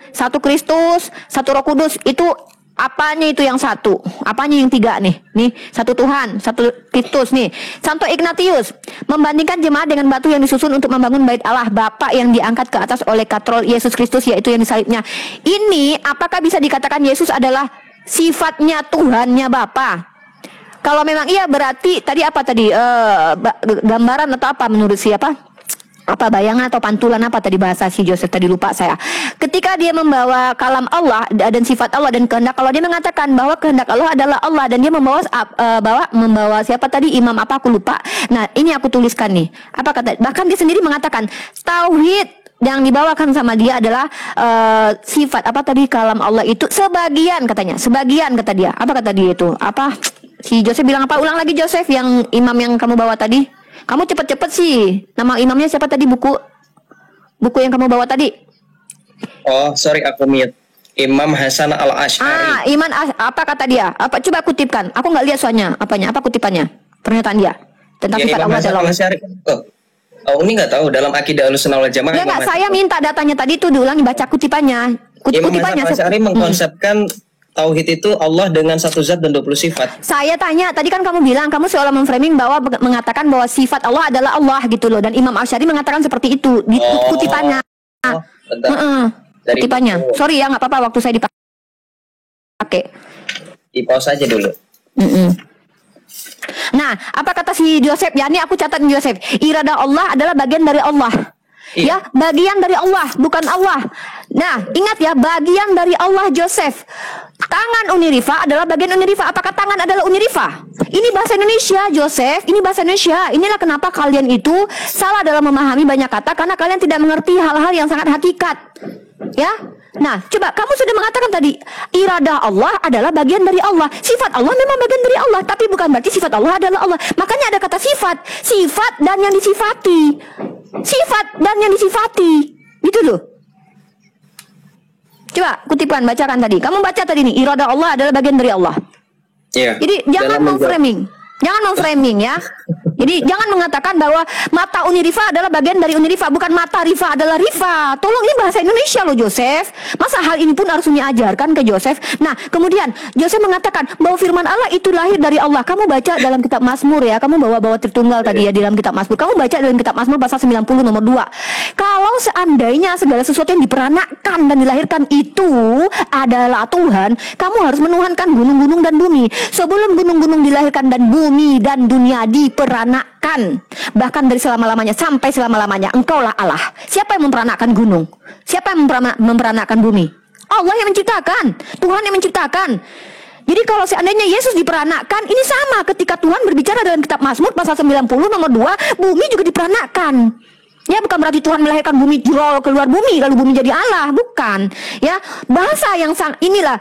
satu Kristus, satu Roh Kudus. Itu apanya itu yang satu? Apanya yang tiga nih? Nih, satu Tuhan, satu Kristus nih. Santo Ignatius membandingkan jemaat dengan batu yang disusun untuk membangun bait Allah Bapa yang diangkat ke atas oleh katrol Yesus Kristus, yaitu yang disalibnya. Ini apakah bisa dikatakan Yesus adalah sifatnya Tuhannya Bapa? Kalau memang iya berarti tadi apa tadi gambaran atau apa menurut siapa? Apa bayangan atau pantulan apa tadi bahasa si Joseph tadi lupa saya. Ketika dia membawa kalam Allah dan sifat Allah dan kehendak Allah, dia mengatakan bahwa kehendak Allah adalah Allah dan dia membawa siapa tadi imam apa aku lupa. Nah, ini aku tuliskan nih. Apa kata? Bahkan dia sendiri mengatakan tauhid yang dibawakan sama dia adalah sifat apa tadi kalam Allah itu sebagian katanya. Sebagian kata dia. Apa kata dia itu? Apa? Si Joseph bilang apa? Ulang lagi Joseph yang imam yang kamu bawa tadi. Kamu cepet-cepet sih. Nama imamnya siapa tadi buku yang kamu bawa tadi? Oh, sorry aku mute. Imam Hasan Al-Asy'ari. Apa kata dia? Apa coba kutipkan. Aku nggak lihat soalnya apanya. Apa kutipannya? Pernyataan dia tentang sifat Allah adalah Allah. Oh, ini nggak tahu dalam akidah Ahlussunnah wal Jamaah. Ya nggak, saya minta datanya tadi itu diulangi baca kutipannya. Imam Hasan Al-Asy'ari mengkonsepkan tauhid itu Allah dengan satu zat dan 20 sifat. Saya tanya, tadi kan kamu bilang kamu seolah memframing bahwa mengatakan bahwa sifat Allah adalah Allah gitu loh, dan Imam Asy'ari mengatakan seperti itu di kutipannya. Kutipannya. Sorry ya, nggak apa-apa waktu saya dipakai. Di pause aja dulu. Nah, apa kata si Joseph? Ya, ini aku catat Joseph. Iradah Allah adalah bagian dari Allah. Iya. Ya, bagian dari Allah, bukan Allah. Nah, ingat ya, bagian dari Allah Joseph. Tangan Unirifa adalah bagian Unirifa. Apakah tangan adalah Unirifa? Ini bahasa Indonesia, Joseph. Ini bahasa Indonesia. Inilah kenapa kalian itu salah dalam memahami banyak kata, karena kalian tidak mengerti hal-hal yang sangat hakikat. Ya. Nah, coba kamu sudah mengatakan tadi iradah Allah adalah bagian dari Allah. Sifat Allah memang bagian dari Allah, tapi bukan berarti sifat Allah adalah Allah. Makanya ada kata sifat dan yang disifati. Sifat dan yang disifati. Itu loh. Coba kutipan bacakan tadi. Kamu baca tadi nih, iradah Allah adalah bagian dari Allah. Iya. Jadi jangan mau framing. Jangan memframing ya. Jadi jangan mengatakan bahwa mata Uni Rifa adalah bagian dari Uni Rifa, bukan mata Rifa adalah Rifa. Tolong, ini bahasa Indonesia loh Joseph. Masa hal ini pun harus Uni ajarkan ke Joseph? Nah, kemudian Joseph mengatakan bahwa firman Allah itu lahir dari Allah. Kamu baca dalam kitab Mazmur ya. Kamu bawa Tritunggal tadi ya di dalam kitab Mazmur. Kamu baca dalam kitab Mazmur pasal 90 nomor 2. Kalau seandainya segala sesuatu yang diperanakkan dan dilahirkan itu adalah Tuhan, kamu harus menuhankan gunung-gunung dan bumi. Sebelum gunung-gunung dilahirkan dan bumi dan dunia diperanakkan, bahkan dari selama-lamanya sampai selama-lamanya, engkaulah Allah. Siapa yang memperanakkan gunung? Siapa yang memperanakkan bumi? Allah yang menciptakan, Tuhan yang menciptakan. Jadi kalau seandainya Yesus diperanakkan, ini sama ketika Tuhan berbicara dalam kitab Mazmur pasal 90 nomor 2, bumi juga diperanakkan. Ya, bukan berarti Tuhan melahirkan bumi jauh keluar bumi lalu bumi jadi Allah, bukan. Ya, bahasa yang inilah.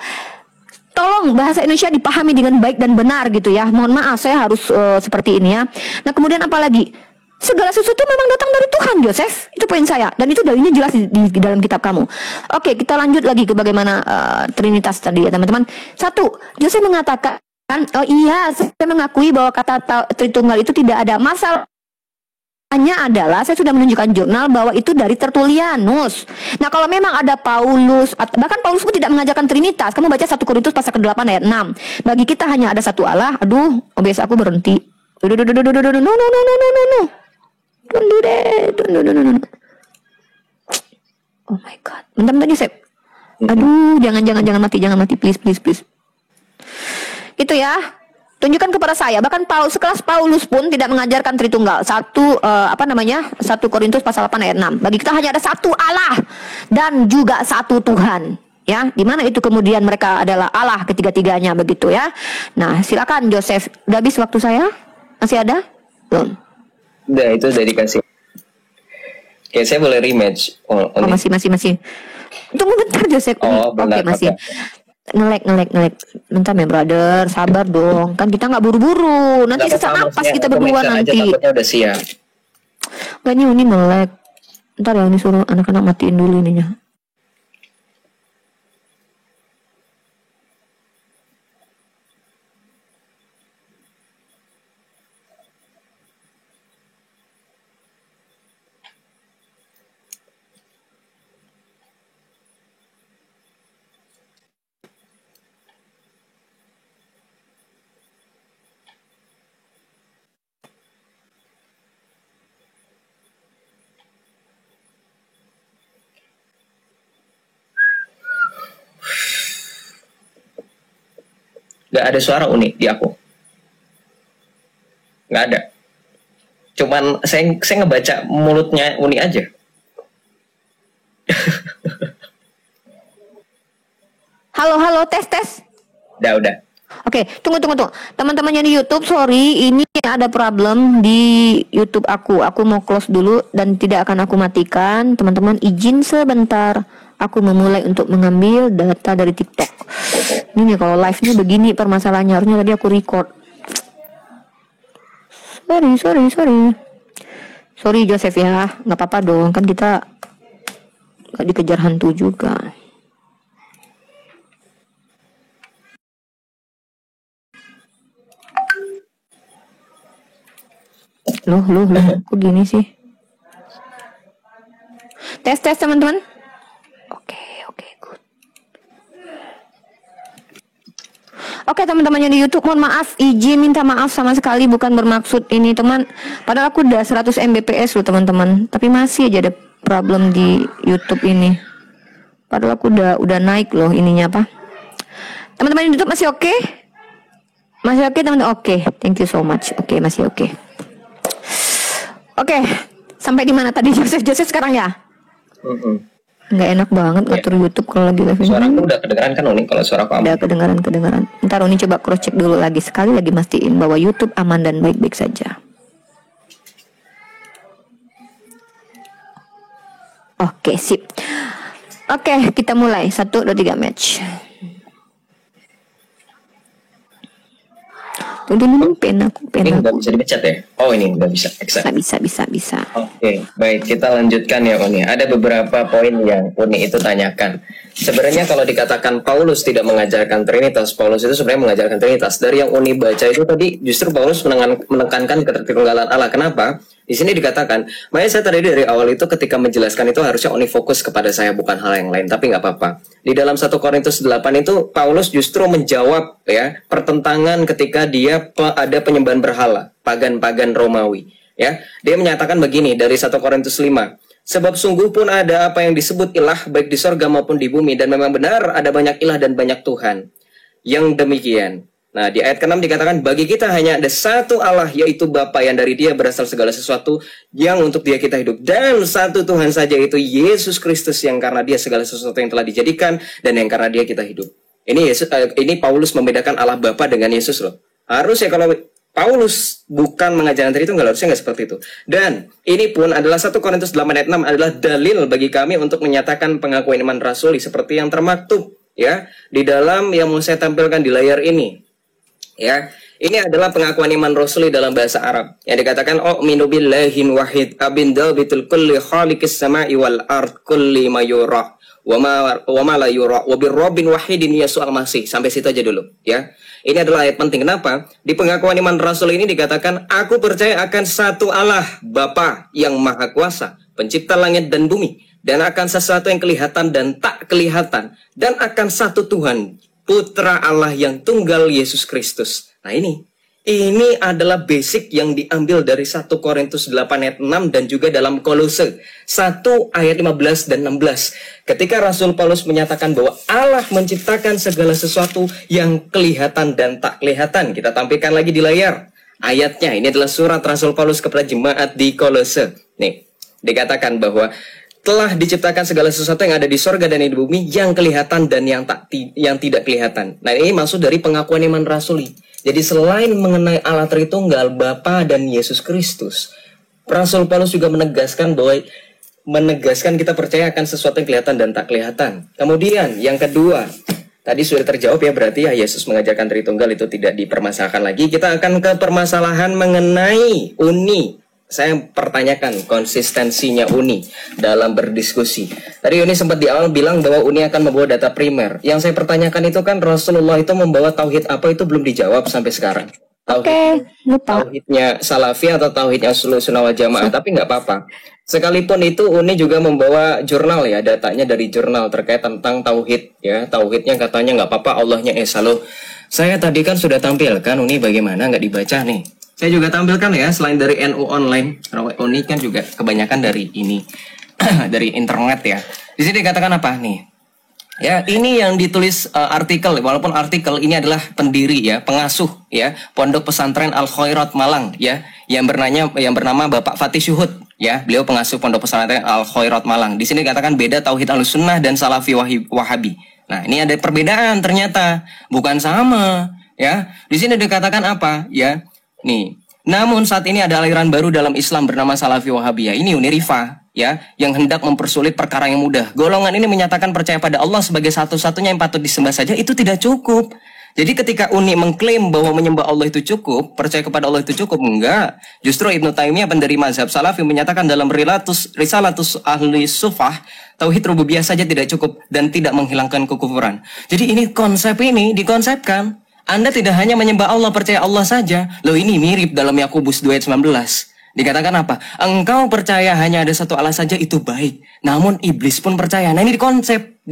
Tolong bahasa Indonesia dipahami dengan baik dan benar gitu ya. Mohon maaf saya harus seperti ini ya. Nah, kemudian apa lagi? Segala sesuatu memang datang dari Tuhan, Joseph. Itu poin saya. Dan itu dalilnya jelas di dalam kitab kamu. Oke, kita lanjut lagi ke bagaimana Trinitas tadi ya teman-teman. Satu, Joseph mengatakan, oh iya, saya mengakui bahwa kata Tritunggal itu tidak ada masalah. Hanya adalah saya sudah menunjukkan jurnal bahwa itu dari Tertullianus. Nah, kalau memang ada Paulus, bahkan Paulus pun tidak mengajarkan Trinitas. Kamu baca 1 Korintus pasal ke-8 ayat 6. Bagi kita hanya ada satu Allah. Aduh, OBS aku berhenti. No. Oh my god. Bentar Yosef. Aduh, jangan mati, please. Itu ya. Tunjukkan kepada saya, bahkan sekelas Paulus pun tidak mengajarkan Tritunggal. 1 Korintus pasal 8 ayat 6. Bagi kita hanya ada satu Allah dan juga satu Tuhan. Ya, di mana itu kemudian mereka adalah Allah ketiga-tiganya begitu ya. Nah, silakan Joseph. Udah habis waktu saya? Masih ada? Belum. Udah, itu udah dikasih. Oke, saya boleh rematch. Oh, masih. Tunggu bentar Joseph. Oke, masih. Ngelek. Bentar ya brother, sabar dong. Kan kita nggak buru-buru. Nanti sesak napas kita berdua nanti. Takutnya udah siap. Gak ini melek. Bentar ya, ini suruh anak-anak matiin dulu ininya. Gak ada suara Uni di aku. Gak ada. Cuman saya ngebaca mulutnya Uni aja. Halo, tes. Udah. Oke, tunggu. Teman-teman yang di YouTube, sorry, ini ada problem di YouTube aku. Aku mau close dulu dan tidak akan aku matikan. Teman-teman izin sebentar. Aku memulai untuk mengambil data dari TikTok. Ini nih, kalau live-nya begini permasalahannya. Harusnya tadi aku record. Sorry Joseph ya. Nggak apa-apa dong. Kan kita nggak dikejar hantu juga. Loh, kok gini sih? Tes teman-teman. Oke, good. Oke teman-teman yang di YouTube, mohon maaf, minta maaf sama sekali, bukan bermaksud ini teman. Padahal aku udah 100 Mbps loh teman-teman, tapi masih aja ada problem di YouTube ini. Padahal aku udah naik loh ininya apa. Teman-teman di YouTube masih oke? Masih oke teman-teman? Oke, thank you so much. Oke, masih oke. Oke, sampai di mana tadi Joseph sekarang ya? Nggak enak banget ngatur YouTube kalau lagi live. Suara aku udah kedengeran kan Uni? Kalau suara aku aman? Udah kedengeran. Ntar Uni coba cross check dulu lagi. Sekali lagi mastiin bahwa YouTube aman dan baik-baik saja. Oke, sip. Oke, kita mulai. 1, 2, 3 match. Tunggu pena. Ini nggak bisa dipencet ya? Oh, ini nggak bisa. Bisa. Oke, baik, kita lanjutkan ya Uni. Ada beberapa poin yang Uni itu tanyakan. sebenarnya kalau dikatakan Paulus tidak mengajarkan Trinitas, Paulus itu sebenarnya mengajarkan Trinitas. Dari yang Uni baca itu tadi justru Paulus menekankan ketertinggalan Allah. Kenapa? Di sini dikatakan, makanya saya tadi dari awal itu ketika menjelaskan itu harusnya Uni fokus kepada saya, bukan hal yang lain, tapi nggak apa-apa. Di dalam 1 Korintus 8 itu Paulus justru menjawab ya pertentangan ketika dia ada penyembahan berhala, pagan-pagan Romawi. Ya, dia menyatakan begini dari 1 Korintus 5. Sebab sungguh pun ada apa yang disebut ilah baik di sorga maupun di bumi, dan memang benar ada banyak ilah dan banyak Tuhan. Yang demikian. Nah, di ayat ke-6 dikatakan bagi kita hanya ada satu Allah, yaitu Bapa yang dari Dia berasal segala sesuatu, yang untuk Dia kita hidup, dan satu Tuhan saja, yaitu Yesus Kristus, yang karena Dia segala sesuatu yang telah dijadikan dan yang karena Dia kita hidup. Ini Paulus membedakan Allah Bapa dengan Yesus loh. Harus ya kalau Paulus bukan mengajarkan Tritunggal, harusnya nggak seperti itu. Dan ini pun adalah 1 Korintus 8 ayat 6 adalah dalil bagi kami untuk menyatakan pengakuan iman rasuli seperti yang termaktub ya di dalam yang mau saya tampilkan di layar ini. Ya, ini adalah pengakuan iman rasuli dalam bahasa Arab yang dikatakan minu billahin wahid abindal bitul kulli khaliqis sama'i wal ard kulli ma yura wa ma la yura wa birrabbin wahidin Yesus al-Masih. Sampai situ aja dulu ya. Ini adalah ayat penting. Kenapa? Di pengakuan iman Rasul ini dikatakan, aku percaya akan satu Allah, Bapa yang Maha Kuasa, pencipta langit dan bumi, dan akan sesuatu yang kelihatan dan tak kelihatan, dan akan satu Tuhan, Putra Allah yang tunggal, Yesus Kristus. Nah ini adalah basic yang diambil dari 1 Korintus 8 ayat 6 dan juga dalam Kolose 1 ayat 15 dan 16. Ketika Rasul Paulus menyatakan bahwa Allah menciptakan segala sesuatu yang kelihatan dan tak kelihatan. Kita tampilkan lagi di layar ayatnya. Ini adalah surat Rasul Paulus kepada jemaat di Kolose. Nih, dikatakan bahwa telah diciptakan segala sesuatu yang ada di sorga dan di bumi, yang kelihatan dan yang tidak kelihatan. Nah, ini maksud dari pengakuan iman rasuli. Jadi selain mengenai Allah Tritunggal, Bapa dan Yesus Kristus, Rasul Paulus juga menegaskan kita percaya akan sesuatu yang kelihatan dan tak kelihatan. Kemudian yang kedua, tadi sudah terjawab ya, berarti ya Yesus mengajarkan Tritunggal itu tidak dipermasalahkan lagi. Kita akan ke permasalahan mengenai uni. Saya pertanyakan konsistensinya Uni dalam berdiskusi. Tadi Uni sempat di awal bilang bahwa Uni akan membawa data primer. Yang saya pertanyakan itu kan Rasulullah itu membawa tauhid apa, itu belum dijawab sampai sekarang. Lupa. Tauhidnya Salafi atau tauhidnya Sunnah wal Jamaah, tapi nggak apa-apa. Sekalipun itu Uni juga membawa jurnal ya, datanya dari jurnal terkait tentang tauhid ya. Tauhidnya katanya nggak apa-apa, Allahnya Esa loh. Saya tadi kan sudah tampilkan Uni bagaimana nggak dibaca nih. Saya juga tampilkan ya, selain dari NU online, Uni kan juga kebanyakan dari ini, dari internet ya. Di sini dikatakan apa nih? Ya, ini yang ditulis artikel, walaupun artikel ini adalah pendiri ya, pengasuh ya, Pondok Pesantren Al Khairat Malang ya, yang bernama Bapak Fatih Syuhud ya, beliau pengasuh Pondok Pesantren Al Khairat Malang. Di sini dikatakan beda tauhid Ahlussunnah dan Salafi Wahabi. Nah, ini ada perbedaan ternyata, bukan sama ya. Di sini dikatakan apa ya? Nih, namun saat ini ada aliran baru dalam Islam bernama Salafi Wahabiyah. Ini Unirifa ya, yang hendak mempersulit perkara yang mudah. Golongan ini menyatakan percaya pada Allah sebagai satu-satunya yang patut disembah saja itu tidak cukup. Jadi ketika Uni mengklaim bahwa menyembah Allah itu cukup, percaya kepada Allah itu cukup, enggak. Justru Ibnu Taimiyah pendiri mazhab Salafi menyatakan dalam Risalatus Ahli Sufah, tauhid rububiyah saja tidak cukup dan tidak menghilangkan kekufuran. Jadi ini konsep ini dikonsepkan. Anda tidak hanya menyembah Allah, percaya Allah saja. Loh, ini mirip dalam Yakobus 2 ayat 19. Dikatakan apa? Engkau percaya hanya ada satu Allah saja, itu baik. Namun iblis pun percaya. Nah, ini dikonsep,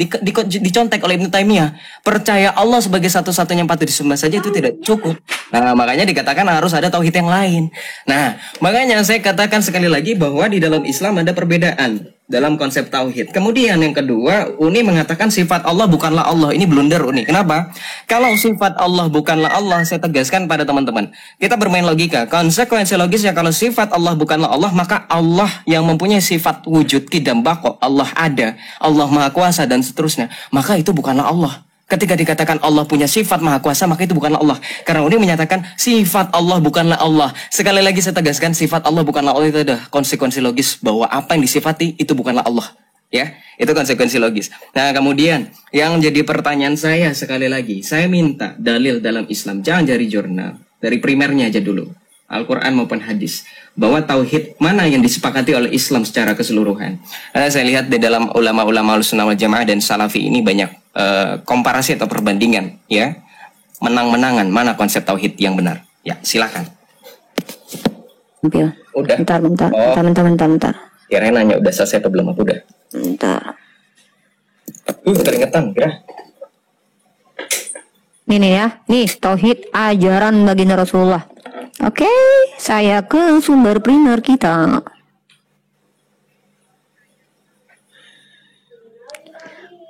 dicontek oleh Ibnu Taimiyah. Percaya Allah sebagai satu-satunya yang patut disembah saja itu tidak cukup. Nah, makanya dikatakan harus ada tauhid yang lain. Nah, makanya saya katakan sekali lagi bahwa di dalam Islam ada perbedaan dalam konsep tauhid. Kemudian yang kedua, Uni mengatakan sifat Allah bukanlah Allah. Ini blunder Uni. Kenapa? Kalau sifat Allah bukanlah Allah, saya tegaskan pada teman-teman, kita bermain logika. Konsekuensi logisnya, kalau sifat Allah bukanlah Allah, maka Allah yang mempunyai sifat wujud, qidam, baqa, Allah ada, Allah Maha Kuasa dan seterusnya, maka itu bukanlah Allah. Ketika dikatakan Allah punya sifat Maha Kuasa, maka itu bukanlah Allah. Karena Uni menyatakan sifat Allah bukanlah Allah. Sekali lagi saya tegaskan, sifat Allah bukanlah Allah, itu ada konsekuensi logis bahwa apa yang disifati itu bukanlah Allah. Ya, itu konsekuensi logis. Nah, kemudian yang jadi pertanyaan saya sekali lagi, saya minta dalil dalam Islam, jangan dari jurnal, dari primernya aja dulu, Al-Quran maupun hadis. bahwa tauhid mana yang disepakati oleh Islam secara keseluruhan. Karena saya lihat di dalam ulama-ulama Ahlussunnah wal Jamaah dan Salafi ini banyak komparasi atau perbandingan, ya, menang-menangan mana konsep tauhid yang benar. Ya, silakan. Udah. Bentar. Ya, Rena nanya udah selesai atau belum? Aku udah. Bentar. Keringetan, kira. Nih ya, nih tauhid ajaran baginda Rasulullah. Oke, saya ke sumber primer kita.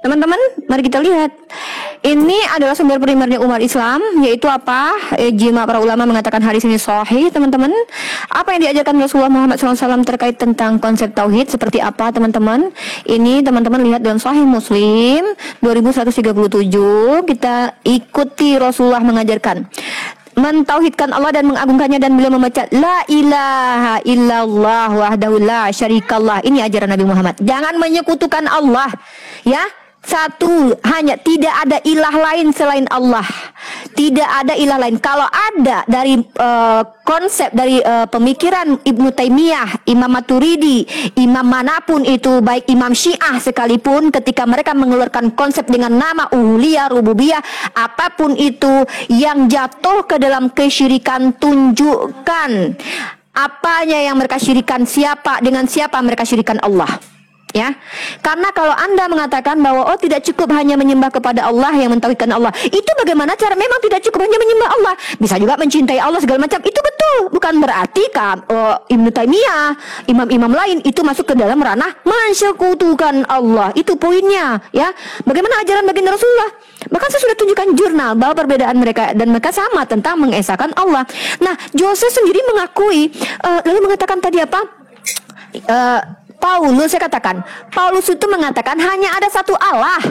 Teman-teman, mari kita lihat. Ini adalah sumber primernya umat Islam, yaitu apa? Ijma para ulama mengatakan hadis ini sahih, teman-teman. Apa yang diajarkan Rasulullah Muhammad SAW terkait tentang konsep tauhid seperti apa, teman-teman? Ini teman-teman lihat dalam Sahih Muslim 2137. Kita ikuti Rasulullah mengajarkan mentauhidkan Allah dan mengagungkannya, dan beliau membaca la ilaha illallah wahdahu la syarikallah. Ini ajaran Nabi Muhammad. Jangan menyekutukan Allah, ya. Satu, hanya tidak ada ilah lain selain Allah. Tidak ada ilah lain. Kalau ada dari konsep dari pemikiran Ibnu Taimiyah, Imam Maturidi, imam manapun itu, baik imam Syiah sekalipun, ketika mereka mengeluarkan konsep dengan nama uluhiyah, rububiyah, apapun itu yang jatuh ke dalam kesyirikan, tunjukkan apanya yang mereka syirikan, siapa dengan siapa mereka syirikan Allah. Ya, karena kalau Anda mengatakan bahwa tidak cukup hanya menyembah kepada Allah, yang mentauhidkan Allah, itu bagaimana cara? Memang tidak cukup hanya menyembah Allah, bisa juga mencintai Allah segala macam. Itu betul, bukan berarti Ibnu Taimiyah, imam-imam lain itu masuk ke dalam ranah mensekutukan Allah. Itu poinnya, ya. Bagaimana ajaran baginda Rasulullah? Bahkan saya sudah tunjukkan jurnal bahwa perbedaan mereka dan mereka sama tentang mengesahkan Allah. Nah, Joseph sendiri mengakui, lalu mengatakan tadi apa? Saya katakan, Paulus itu mengatakan hanya ada satu Allah,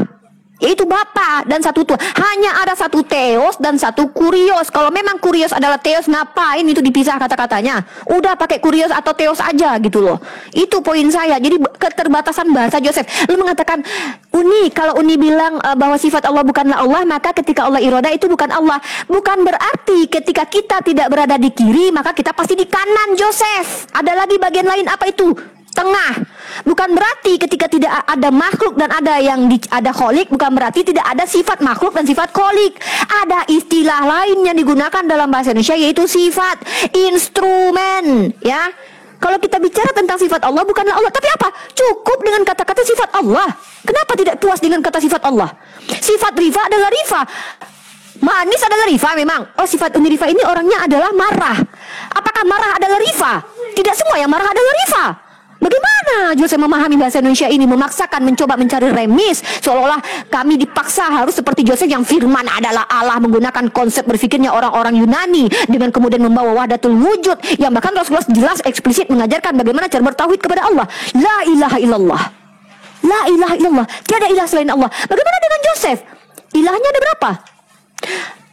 yaitu Bapa, dan satu Tuhan. Hanya ada satu Theos dan satu Kurios. Kalau memang Kurios adalah Theos, ngapain itu dipisah kata-katanya? Udah pakai Kurios atau Theos aja gitu loh. Itu poin saya. Jadi keterbatasan bahasa Joseph. Lu mengatakan kalau Uni bilang bahwa sifat Allah bukanlah Allah, maka ketika Allah iroda itu bukan Allah. Bukan berarti ketika kita tidak berada di kiri maka kita pasti di kanan, Joseph. Ada lagi bagian lain, apa itu? Tengah. Bukan berarti ketika tidak ada makhluk dan ada ada kholik, bukan berarti tidak ada sifat makhluk dan sifat kholik. Ada istilah lain yang digunakan dalam bahasa Indonesia, yaitu sifat instrumen, ya. Kalau kita bicara tentang sifat Allah, bukanlah Allah, tapi apa? Cukup dengan kata-kata sifat Allah. Kenapa tidak puas dengan kata sifat Allah? Sifat Rifa adalah Rifa. Manis adalah Rifa memang. Sifat Uni Rifa ini orangnya adalah marah. Apakah marah adalah Rifa? Tidak semua yang marah adalah Rifa. Bagaimana Joseph memahami bahasa Indonesia ini, memaksakan mencoba mencari remis, seolah-olah kami dipaksa harus seperti Joseph yang firman adalah Allah, menggunakan konsep berpikirnya orang-orang Yunani dengan kemudian membawa wahdatul wujud, yang bahkan Rasulullah jelas eksplisit mengajarkan bagaimana cara bertauhid kepada Allah. La ilaha illallah, la ilaha illallah, tiada ilah selain Allah. Bagaimana dengan Joseph? Ilahnya ada berapa?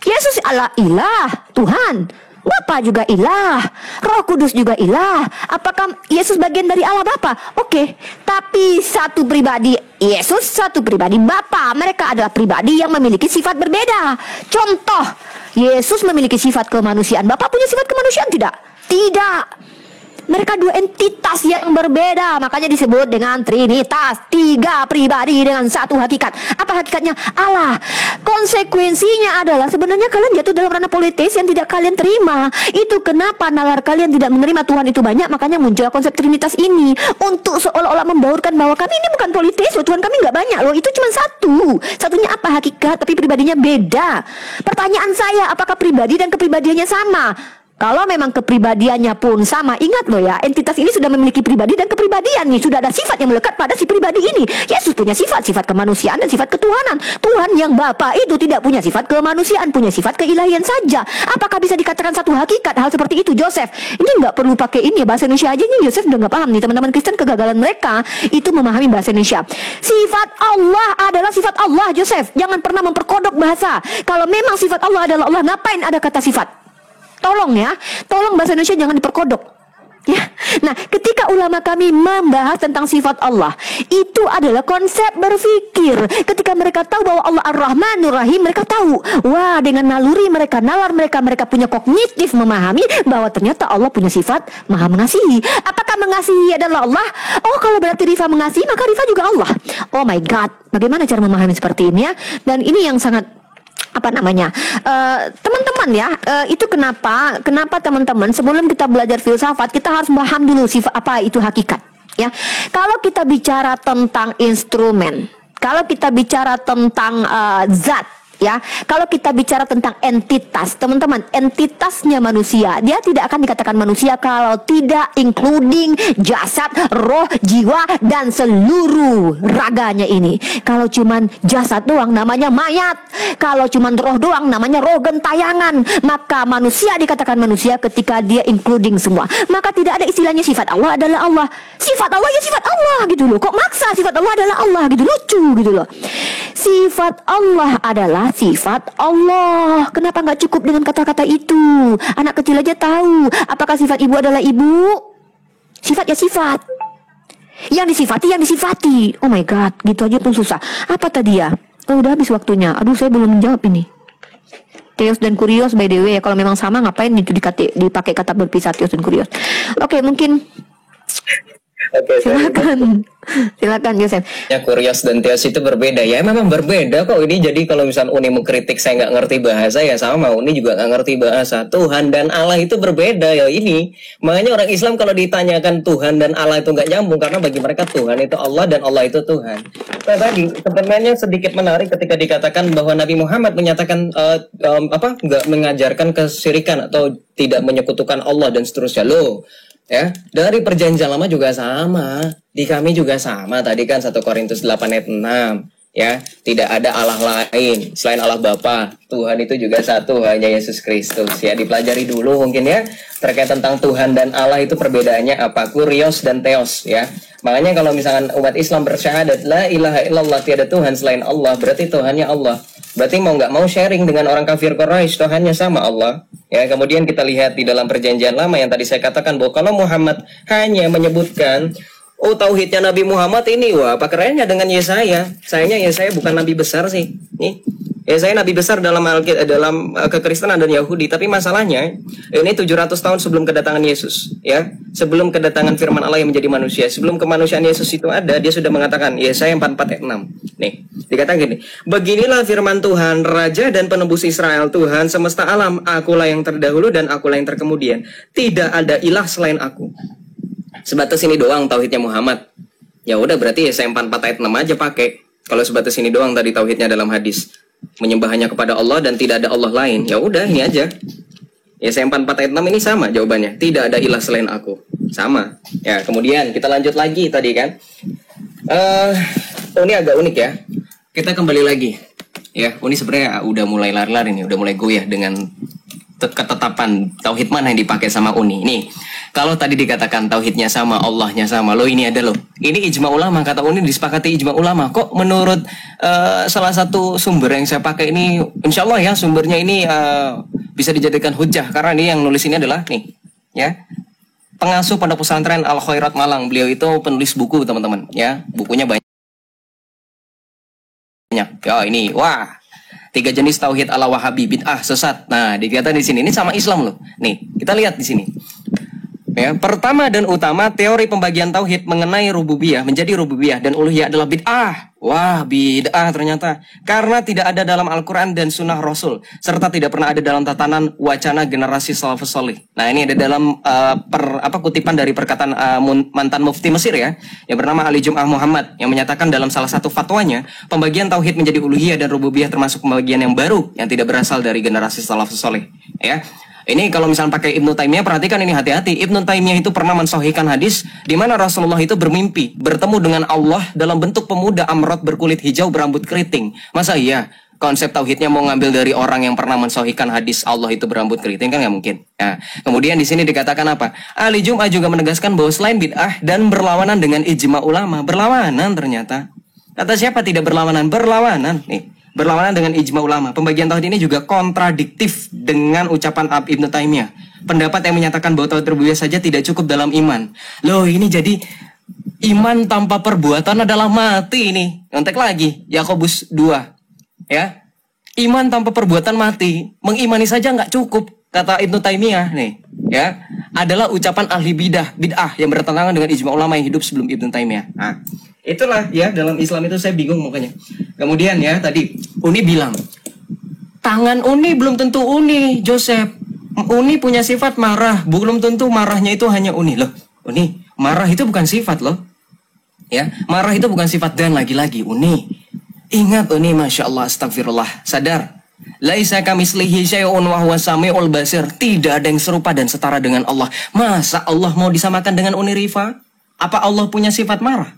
Yesus adalah ilah, Tuhan. Bapa juga ilah, Roh Kudus juga ilah. Apakah Yesus bagian dari Allah Bapa? Oke, tapi satu pribadi Yesus, satu pribadi Bapa. Mereka adalah pribadi yang memiliki sifat berbeda. Contoh, Yesus memiliki sifat kemanusiaan. Bapa punya sifat kemanusiaan tidak? Tidak. Mereka dua entitas yang berbeda, makanya disebut dengan Trinitas. Tiga pribadi dengan satu hakikat. Apa hakikatnya? Allah. Konsekuensinya adalah sebenarnya kalian jatuh dalam ranah politis yang tidak kalian terima. Itu kenapa nalar kalian tidak menerima Tuhan itu banyak. Makanya muncul konsep Trinitas ini, untuk seolah-olah membaurkan bahwa kami ini bukan politis loh, Tuhan kami nggak banyak loh. Itu cuma satu. Satunya apa? Hakikat, tapi pribadinya beda. Pertanyaan saya, apakah pribadi dan kepribadiannya sama? Kalau memang kepribadiannya pun sama, ingat loh ya, entitas ini sudah memiliki pribadi dan kepribadian nih, sudah ada sifat yang melekat pada si pribadi ini. Yesus punya sifat kemanusiaan dan sifat ketuhanan. Tuhan yang Bapa itu tidak punya sifat kemanusiaan, punya sifat keilahian saja. Apakah bisa dikatakan satu hakikat hal seperti itu, Joseph? Ini nggak perlu pakai ini ya, bahasa Indonesia aja nih. Joseph udah nggak paham nih, teman-teman Kristen, kegagalan mereka itu memahami bahasa Indonesia. Sifat Allah adalah sifat Allah, Joseph. Jangan pernah memperkodok bahasa. Kalau memang sifat Allah adalah Allah, ngapain ada kata sifat? Tolong ya, tolong bahasa Indonesia jangan diperkodok. Ya, nah ketika ulama kami membahas tentang sifat Allah, itu adalah konsep berpikir. Ketika mereka tahu bahwa Allah Ar-Rahmanur Rahim, mereka tahu, wah dengan naluri mereka, nalar mereka, mereka punya kognitif memahami bahwa ternyata Allah punya sifat Maha Mengasihi. Apakah mengasihi adalah Allah? Oh, kalau berarti Rifa mengasihi, maka Rifa juga Allah. Oh my God, bagaimana cara memahami seperti ini ya? Dan ini yang sangat teman-teman ya, itu kenapa teman-teman sebelum kita belajar filsafat kita harus paham dulu sifat apa itu hakikat ya. Kalau kita bicara tentang instrumen, kalau kita bicara tentang zat ya, kalau kita bicara tentang entitas, teman-teman, entitasnya manusia, dia tidak akan dikatakan manusia kalau tidak including jasad, roh, jiwa, dan seluruh raganya ini. Kalau cuman jasad doang namanya mayat, kalau cuman roh doang namanya roh gentayangan. Maka manusia dikatakan manusia ketika dia including semua. Maka tidak ada istilahnya sifat Allah adalah Allah. Sifat Allah ya sifat Allah gitu loh. Kok maksa sifat Allah adalah Allah gitu, lucu gitu loh. Sifat Allah adalah sifat Allah. Kenapa nggak cukup dengan kata-kata itu? Anak kecil aja tahu. Apakah sifat ibu adalah ibu? Sifat ya sifat. Yang disifati, yang disifati. Oh my God, gitu aja pun susah. Apa tadi ya? Oh, udah habis waktunya. Aduh, saya belum menjawab ini. Theos dan Kurios by the way. Kalau memang sama ngapain itu dipakai kata berpisah Theos dan Kurios? Oke, mungkin Oke, silakan Yosef. Ya, Kurios dan Theos itu berbeda. Ya memang berbeda kok ini. Jadi kalau misalnya Uni mau kritik saya nggak ngerti bahasa, ya sama Uni juga nggak ngerti bahasa. Tuhan dan Allah itu berbeda ya ini. Makanya orang Islam kalau ditanyakan Tuhan dan Allah itu nggak nyambung, karena bagi mereka Tuhan itu Allah dan Allah itu Tuhan. Nah tadi sebenarnya sedikit menarik ketika dikatakan bahwa Nabi Muhammad menyatakan nggak mengajarkan kesyirikan atau tidak menyekutukan Allah dan seterusnya. Loh, ya, dari perjanjian lama juga sama. Di kami juga sama. Tadi kan 1 Korintus 8 ayat 6. Ya, tidak ada Allah lain selain Allah Bapa. Tuhan itu juga satu, hanya Yesus Kristus. Ya, dipelajari dulu mungkin ya terkait tentang Tuhan dan Allah itu perbedaannya apa? Kurios dan Theos ya. Makanya kalau misalkan umat Islam bersyahadat la ilaha illallah, tiada Tuhan selain Allah, berarti Tuhannya Allah. Berarti mau nggak mau sharing dengan orang kafir Quraisy, Tuhannya sama Allah. Ya, kemudian kita lihat di dalam perjanjian lama yang tadi saya katakan bahwa kalau Muhammad hanya menyebutkan tauhidnya Nabi Muhammad ini, wah apa kerennya dengan Yesaya. Sayangnya Yesaya bukan nabi besar sih. Nih, Yesaya nabi besar dalam kekristenan dan Yahudi, tapi masalahnya ini 700 tahun sebelum kedatangan Yesus, ya. Sebelum kedatangan firman Allah yang menjadi manusia, sebelum kemanusiaan Yesus itu ada, dia sudah mengatakan Yesaya 44 ayat 6. Nih, dikatakan gini, beginilah firman Tuhan, Raja dan penebus Israel, Tuhan semesta alam, akulah yang terdahulu dan akulah yang terkemudian. Tidak ada ilah selain aku. Sebatas ini doang tauhidnya Muhammad. Ya udah, berarti Yesaya 44 ayat 6 aja pakai. Kalau sebatas ini doang tadi tauhidnya dalam hadis, menyembah hanya kepada Allah dan tidak ada Allah lain, ya udah ini aja. Yesaya 44 ayat 6 ini sama jawabannya. Tidak ada ilah selain aku. Sama. Ya, kemudian kita lanjut lagi tadi kan. Ini agak unik ya. Kita kembali lagi. Ya, ini sebenarnya udah mulai lari-lari nih, udah mulai goyah dengan ketetapan tauhid mana yang dipakai sama Uni. Nih, kalau tadi dikatakan tauhidnya sama, Allahnya sama, loh ini ada loh. Ini ijma ulama, kata Uni disepakati ijma ulama. Kok menurut salah satu sumber yang saya pakai ini, insya Allah ya sumbernya ini bisa dijadikan hujah, karena ini yang nulis ini adalah nih, ya, pengasuh Pondok Pesantren Al Khairat Malang. Beliau itu penulis buku teman-teman, ya, bukunya banyak. Ya ini, wah. 3 jenis tauhid ala Wahabi, bid'ah, sesat. Nah, dikatakan di sini ini sama Islam loh. Nih, kita lihat di sini. Ya, pertama dan utama teori pembagian tauhid mengenai rububiyah menjadi rububiyah dan uluhiyah adalah bid'ah. Wah, bid'ah ternyata. Karena tidak ada dalam Al-Quran dan Sunnah Rasul, serta tidak pernah ada dalam tatanan wacana generasi salafus salih. Nah, ini ada dalam kutipan dari perkataan mantan mufti Mesir ya, yang bernama Ali Jum'ah Muhammad, yang menyatakan dalam salah satu fatwanya, pembagian tauhid menjadi uluhiyah dan rububiyah termasuk pembagian yang baru yang tidak berasal dari generasi salafus salih. Ya. Ini kalau misalnya pakai Ibnu Taimiyah, perhatikan ini hati-hati. Ibnu Taimiyah itu pernah mensahihkan hadis di mana Rasulullah itu bermimpi bertemu dengan Allah dalam bentuk pemuda amrot berkulit hijau berambut keriting. Masa iya konsep tauhidnya mau ngambil dari orang yang pernah mensahihkan hadis Allah itu berambut keriting? Kan nggak mungkin. Nah, kemudian di sini dikatakan apa? Ali Jum'ah juga menegaskan bahwa selain bid'ah dan berlawanan dengan ijma ulama, berlawanan ternyata. Kata siapa tidak berlawanan? Berlawanan. Nih, berlawanan dengan ijma ulama. Pembagian tauhid ini juga kontradiktif dengan ucapan Ibnu Taimiyah. Pendapat yang menyatakan bahwa tauhid rububiyah saja tidak cukup dalam iman. Loh, ini jadi iman tanpa perbuatan adalah mati ini. Nyontek lagi Yakobus 2. Ya. Iman tanpa perbuatan mati. Mengimani saja nggak cukup, kata Ibnu Taimiyah nih. Ya. Adalah ucapan ahli bid'ah yang bertentangan dengan ijma ulama yang hidup sebelum Ibnu Taimiyah. Nah, itulah ya, dalam Islam itu saya bingung makanya. Kemudian ya tadi Uni bilang, tangan Uni belum tentu Uni, Joseph. Uni punya sifat marah, belum tentu marahnya itu hanya Uni. Loh, Uni, marah itu bukan sifat loh. Ya, marah itu bukan sifat. Dan lagi-lagi Uni, ingat Uni, Masya Allah, astagfirullah, sadar. Laisa kamislihi syai'un wa huwa sami'ul basir. Tidak ada yang serupa dan setara dengan Allah. Masa Allah mau disamakan dengan Uni Rifa? Apa Allah punya sifat marah?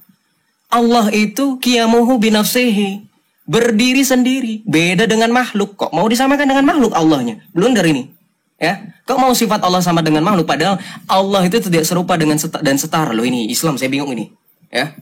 Allah itu qiyamuhu binafsihi, berdiri sendiri, beda dengan makhluk. Kok mau disamakan dengan makhluk Allahnya? Blunder ini. Ya, kok mau sifat Allah sama dengan makhluk, padahal Allah itu tidak serupa dengan dan setara. Loh, ini Islam, saya bingung ini. Ya,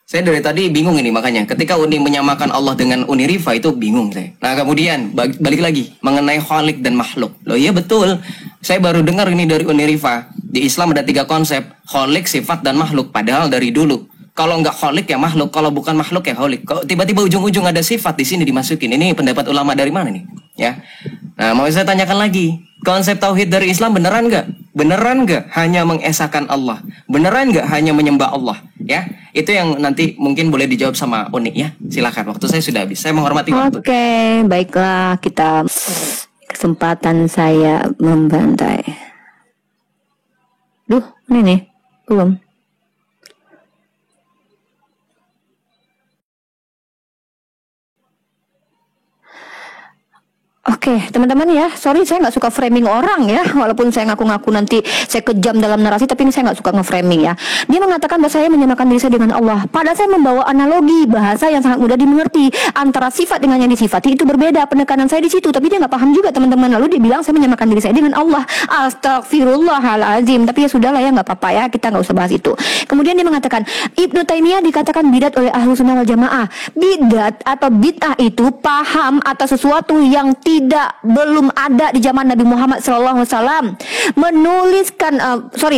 saya dari tadi bingung ini, makanya ketika Uni menyamakan Allah dengan Uni Rifa itu bingung saya. Nah, kemudian balik lagi mengenai khalik dan makhluk. Loh, iya betul, saya baru dengar ini dari Uni Rifa. Di Islam ada 3 konsep, khalik, sifat, dan makhluk. Padahal dari dulu, kalau nggak khalik ya makhluk, kalau bukan makhluk ya khalik. Kok tiba-tiba ujung-ujung ada sifat di sini dimasukin? Ini pendapat ulama dari mana nih? Ya, nah mau saya tanyakan lagi. Konsep tauhid dari Islam beneran nggak? Beneran nggak hanya mengesahkan Allah? Beneran nggak hanya menyembah Allah? Ya, itu yang nanti mungkin boleh dijawab sama Uni ya. Silakan, waktu saya sudah habis. Saya menghormati waktu. Oke, baiklah, kita kesempatan saya membantai. Duh, ini nih, belum. Oke, teman-teman ya, sorry saya nggak suka framing orang ya, walaupun saya ngaku-ngaku nanti saya kejam dalam narasi, tapi ini saya nggak suka nge-framing ya. Dia mengatakan bahwa saya menyamakan diri saya dengan Allah, padahal saya membawa analogi bahasa yang sangat mudah dimengerti antara sifat dengan yang disifati itu berbeda. Penekanan saya di situ, tapi dia nggak paham juga teman-teman. Lalu dia bilang saya menyamakan diri saya dengan Allah. Astagfirullahalazim. Tapi ya sudahlah ya, nggak apa-apa ya, kita nggak usah bahas itu. Kemudian dia mengatakan Ibnu Taimiyah dikatakan bidat oleh Ahlus Sunnah wal Jamaah. Bidat atau bid'ah itu paham atas sesuatu yang belum ada di zaman Nabi Muhammad SAW.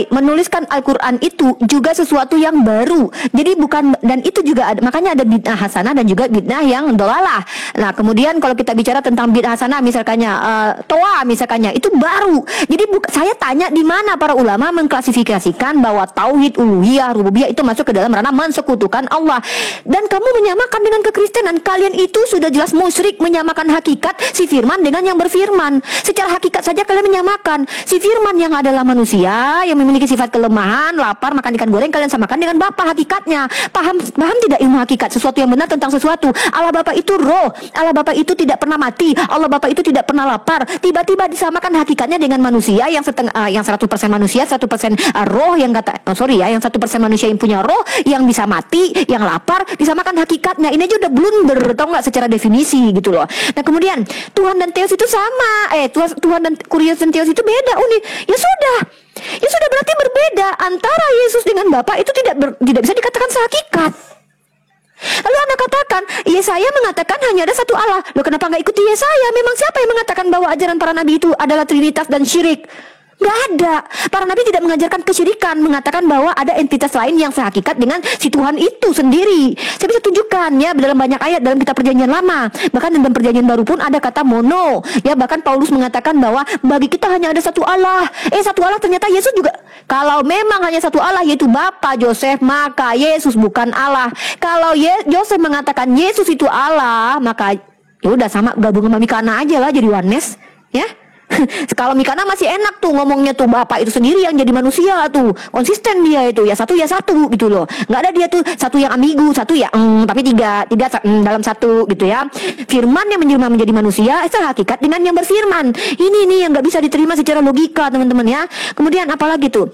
Menuliskan Al-Quran itu juga sesuatu yang baru. Jadi bukan, dan itu juga ada, makanya ada bid'ah hasanah dan juga bid'ah yang dolalah. Nah, kemudian kalau kita bicara tentang bid'ah hasanah, misalkannya toa, misalkannya itu baru. Jadi saya tanya di mana para ulama mengklasifikasikan bahwa tauhid uluhiyah, rububiyah itu masuk ke dalam ranah mensekutukan Allah. Dan kamu menyamakan dengan kekristenan. Kalian itu sudah jelas musyrik, menyamakan hakikat si firman dengan yang berfirman. Secara hakikat saja kalian menyamakan. Si firman yang adalah manusia, yang memiliki sifat kelemahan, lapar, makan ikan goreng, kalian samakan dengan Bapa hakikatnya. Paham tidak ilmu hakikat? Sesuatu yang benar tentang sesuatu. Allah Bapa itu roh. Allah Bapa itu tidak pernah mati. Allah Bapa itu tidak pernah lapar. Tiba-tiba disamakan hakikatnya dengan manusia yang 100% manusia, 100% roh, yang yang 100% manusia yang punya roh, yang bisa mati, yang lapar, disamakan hakikatnya. Ini aja udah blunder, tau nggak, secara definisi gitu loh. Nah, kemudian Tuhan dan Theos itu sama. Tuhan dan Kurios dan Theos itu beda. Ya sudah berarti berbeda. Antara Yesus dengan Bapa itu tidak bisa dikatakan sehakikat. Lalu Anda katakan, Yesaya mengatakan hanya ada satu Allah. Loh, kenapa nggak ikuti Yesaya? Memang siapa yang mengatakan bahwa ajaran para nabi itu adalah trinitas dan syirik? Nggak ada. Para nabi tidak mengajarkan kesyirikan, mengatakan bahwa ada entitas lain yang sehakikat dengan si Tuhan itu sendiri. Saya bisa tunjukkan ya dalam banyak ayat dalam kitab Perjanjian Lama. Bahkan dalam Perjanjian Baru pun ada kata mono. Ya, bahkan Paulus mengatakan bahwa bagi kita hanya ada satu Allah. Satu Allah, ternyata Yesus juga. Kalau memang hanya satu Allah yaitu Bapa Joseph, maka Yesus bukan Allah. Kalau Joseph mengatakan Yesus itu Allah, maka ya udah sama, gabung sama Mikana aja lah jadi oneness, ya. Kalau Mikana masih enak tuh ngomongnya tuh, Bapak itu sendiri yang jadi manusia tuh, konsisten dia itu, ya satu gitu loh. Nggak ada dia tuh satu yang ambigu, satu ya tapi tiga dalam satu gitu ya. Firman yang menjelma menjadi manusia itu hakikat dengan yang berfirman. Ini nih yang nggak bisa diterima secara logika teman-teman ya. Kemudian apalagi tuh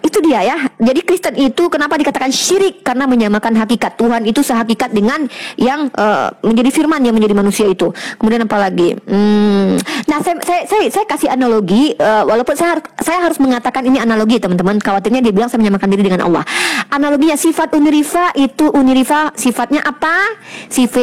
itu dia ya. Jadi Kristen itu kenapa dikatakan syirik? Karena menyamakan hakikat. Tuhan itu sehakikat dengan yang menjadi firman, yang menjadi manusia itu. Kemudian apa lagi? Nah, saya kasih analogi, walaupun saya harus mengatakan ini analogi, teman-teman. Khawatirnya dia bilang saya menyamakan diri dengan Allah. Analoginya sifat Unirifa itu, Unirifa sifatnya apa?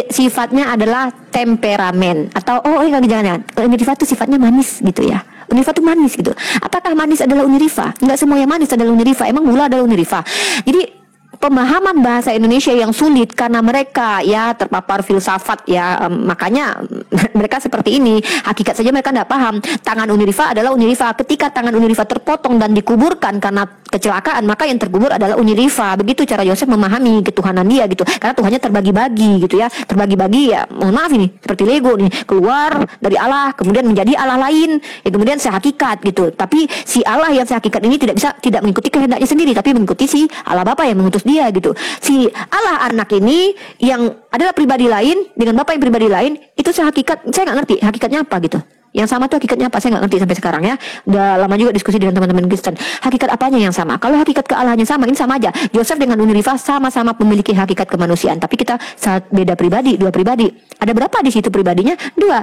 Sifatnya adalah temperamen atau jangan. Unirifa itu sifatnya manis gitu ya. Unirifa itu manis gitu. Apakah manis adalah Unirifa? Enggak semua yang manis adalah Unirifa. Emang gula adalah Unirifa? Jadi pemahaman bahasa Indonesia yang sulit karena mereka ya terpapar filsafat ya, makanya mereka seperti ini. Hakikat saja mereka tidak paham. Tangan Unirifa adalah Unirifa. Ketika tangan Unirifa terpotong dan dikuburkan karena kecelakaan, maka yang terkubur adalah Unirifa. Begitu cara Yosef memahami ketuhanan dia gitu. Karena Tuhannya terbagi-bagi gitu ya. Terbagi-bagi ya, mohon maaf ini seperti Lego nih, keluar dari Allah kemudian menjadi Allah lain ya, kemudian sehakikat gitu. Tapi si Allah yang sehakikat ini tidak mengikuti kehendaknya sendiri, tapi mengikuti si Allah Bapa yang mengutus dia gitu. Si Allah anak ini yang adalah pribadi lain dengan Bapa yang pribadi lain, itu sehakikat, saya nggak ngerti hakikatnya apa gitu. Yang sama tuh hakikatnya apa, saya nggak ngerti sampai sekarang ya. Udah lama juga diskusi dengan teman-teman Kristen. Hakikat apanya yang sama? Kalau hakikat kealahannya sama, ini sama aja. Yosef dengan Unirifa sama-sama memiliki hakikat kemanusiaan, tapi kita saat beda pribadi, dua pribadi. Ada berapa di situ pribadinya? Dua.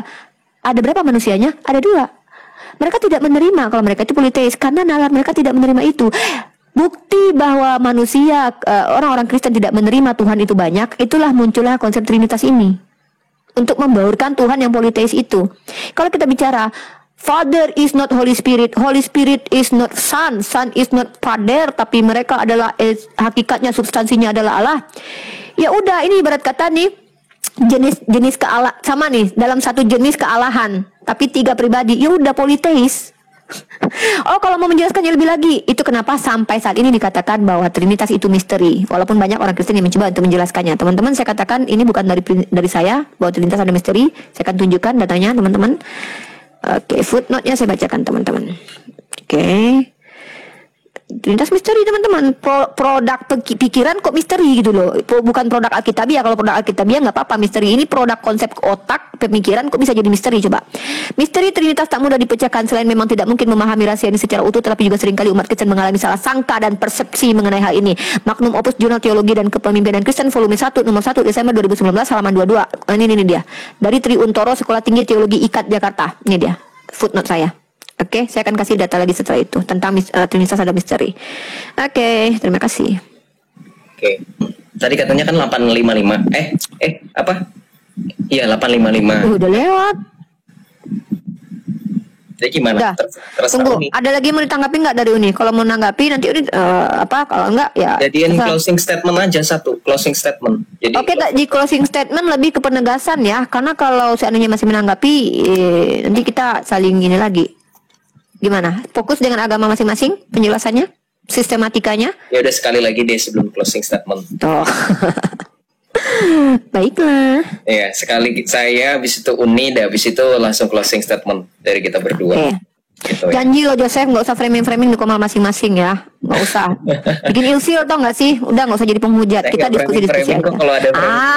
Ada berapa manusianya? Ada dua. Mereka tidak menerima kalau mereka itu politeis karena nalar mereka tidak menerima itu. Bukti bahwa manusia, orang-orang Kristen tidak menerima Tuhan itu banyak, itulah munculnya konsep Trinitas ini. Untuk membaurkan Tuhan yang politeis itu. Kalau kita bicara Father is not Holy Spirit, Holy Spirit is not Son, Son is not Father, tapi mereka adalah hakikatnya, substansinya adalah Allah. Ya udah, ini ibarat kata nih jenis kealah sama nih, dalam satu jenis kealahan, tapi tiga pribadi. Ya udah politeis. Oh, kalau mau menjelaskannya lebih lagi, itu kenapa sampai saat ini dikatakan bahwa Trinitas itu misteri. Walaupun banyak orang Kristen yang mencoba untuk menjelaskannya. Teman-teman, saya katakan ini bukan dari saya bahwa Trinitas ada misteri. Saya akan tunjukkan datanya, teman-teman. Oke, footnote-nya saya bacakan, teman-teman. Oke. Trinitas misteri, teman-teman. Produk pikiran kok misteri gitu loh. Bukan produk Alkitabiah. Kalau produk Alkitabiah nggak apa-apa misteri. Ini produk konsep otak, pemikiran kok bisa jadi misteri. Coba. Misteri Trinitas tak mudah dipecahkan. Selain memang tidak mungkin memahami rahasia ini secara utuh, tetapi juga seringkali umat Kristen mengalami salah sangka dan persepsi mengenai hal ini. Magnum Opus Jurnal Teologi dan Kepemimpinan Kristen volume 1 nomor 1 Desember 2019 halaman 22. Ini dia. Dari Tri Untoro Sekolah Tinggi Teologi IKAT Jakarta. Ini dia. Footnote saya. Oke, saya akan kasih data lagi setelah itu tentang Trinitas ada misteri. Oke, terima kasih. Oke. Tadi katanya kan 855. Apa? Iya, 855. Udah lewat. Jadi gimana? Udah. Tunggu, ada lagi yang mau ditanggapi nggak dari Uni? Kalau mau nanggapi nanti Uni kalau enggak ya. Jadian closing statement aja satu, closing statement. Jadi Oke, di closing statement lebih ke penegasan ya, karena kalau seandainya masih menanggapi nanti kita saling ini lagi. Gimana? Fokus dengan agama masing-masing penjelasannya, sistematikanya. Ya udah sekali lagi deh sebelum closing statement. Toh. Baiklah. Ya, sekali saya habis itu Uni, dan habis itu langsung closing statement dari kita berdua. Oke. Gitu ya. Janji loh Joseph, nggak usah framing di komal masing-masing ya, nggak usah. Bikin ilfil tau nggak sih? Udah nggak usah jadi penghujat. Kita diskusi aja. Kalau ada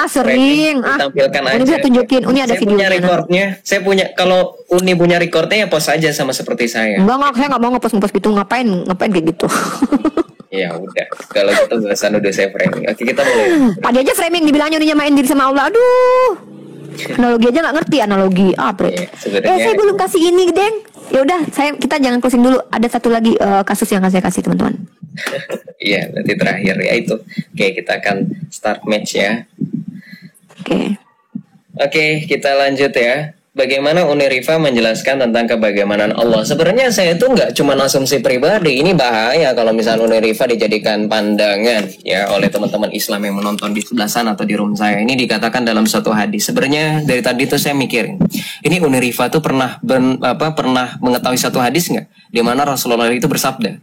sering. tampilkan aja. Uni bisa tunjukin. Uni ada videonya. Punya recordnya. Saya punya. Kalau Uni punya recordnya ya post aja sama seperti saya. Enggak, saya nggak mau ngepost gitu. Ngapain kayak gitu. Ya udah. Kalau gitu nggak usah nuduh saya framing. Oke, kita mulai. Tadi aja framing dibilangnya udah nyamain diri sama Allah. Aduh. Analogi aja nggak ngerti analogi. Saya belum kasih ini, Deng. Ya udah, kita jangan closing dulu. Ada satu lagi kasus yang saya kasih teman-teman. Iya, nanti terakhir ya itu. Oke, kita akan start match ya. Oke, kita lanjut ya. Bagaimana Unirifa menjelaskan tentang kebagaimana Allah? Sebenarnya saya itu nggak cuma asumsi pribadi. Ini bahaya kalau misalnya Unirifa dijadikan pandangan ya oleh teman-teman Islam yang menonton di sebelah sana atau di room saya. Ini dikatakan dalam suatu hadis. Sebenarnya dari tadi tuh saya mikirin, ini Unirifa tuh pernah mengetahui satu hadis nggak? Di mana Rasulullah itu bersabda,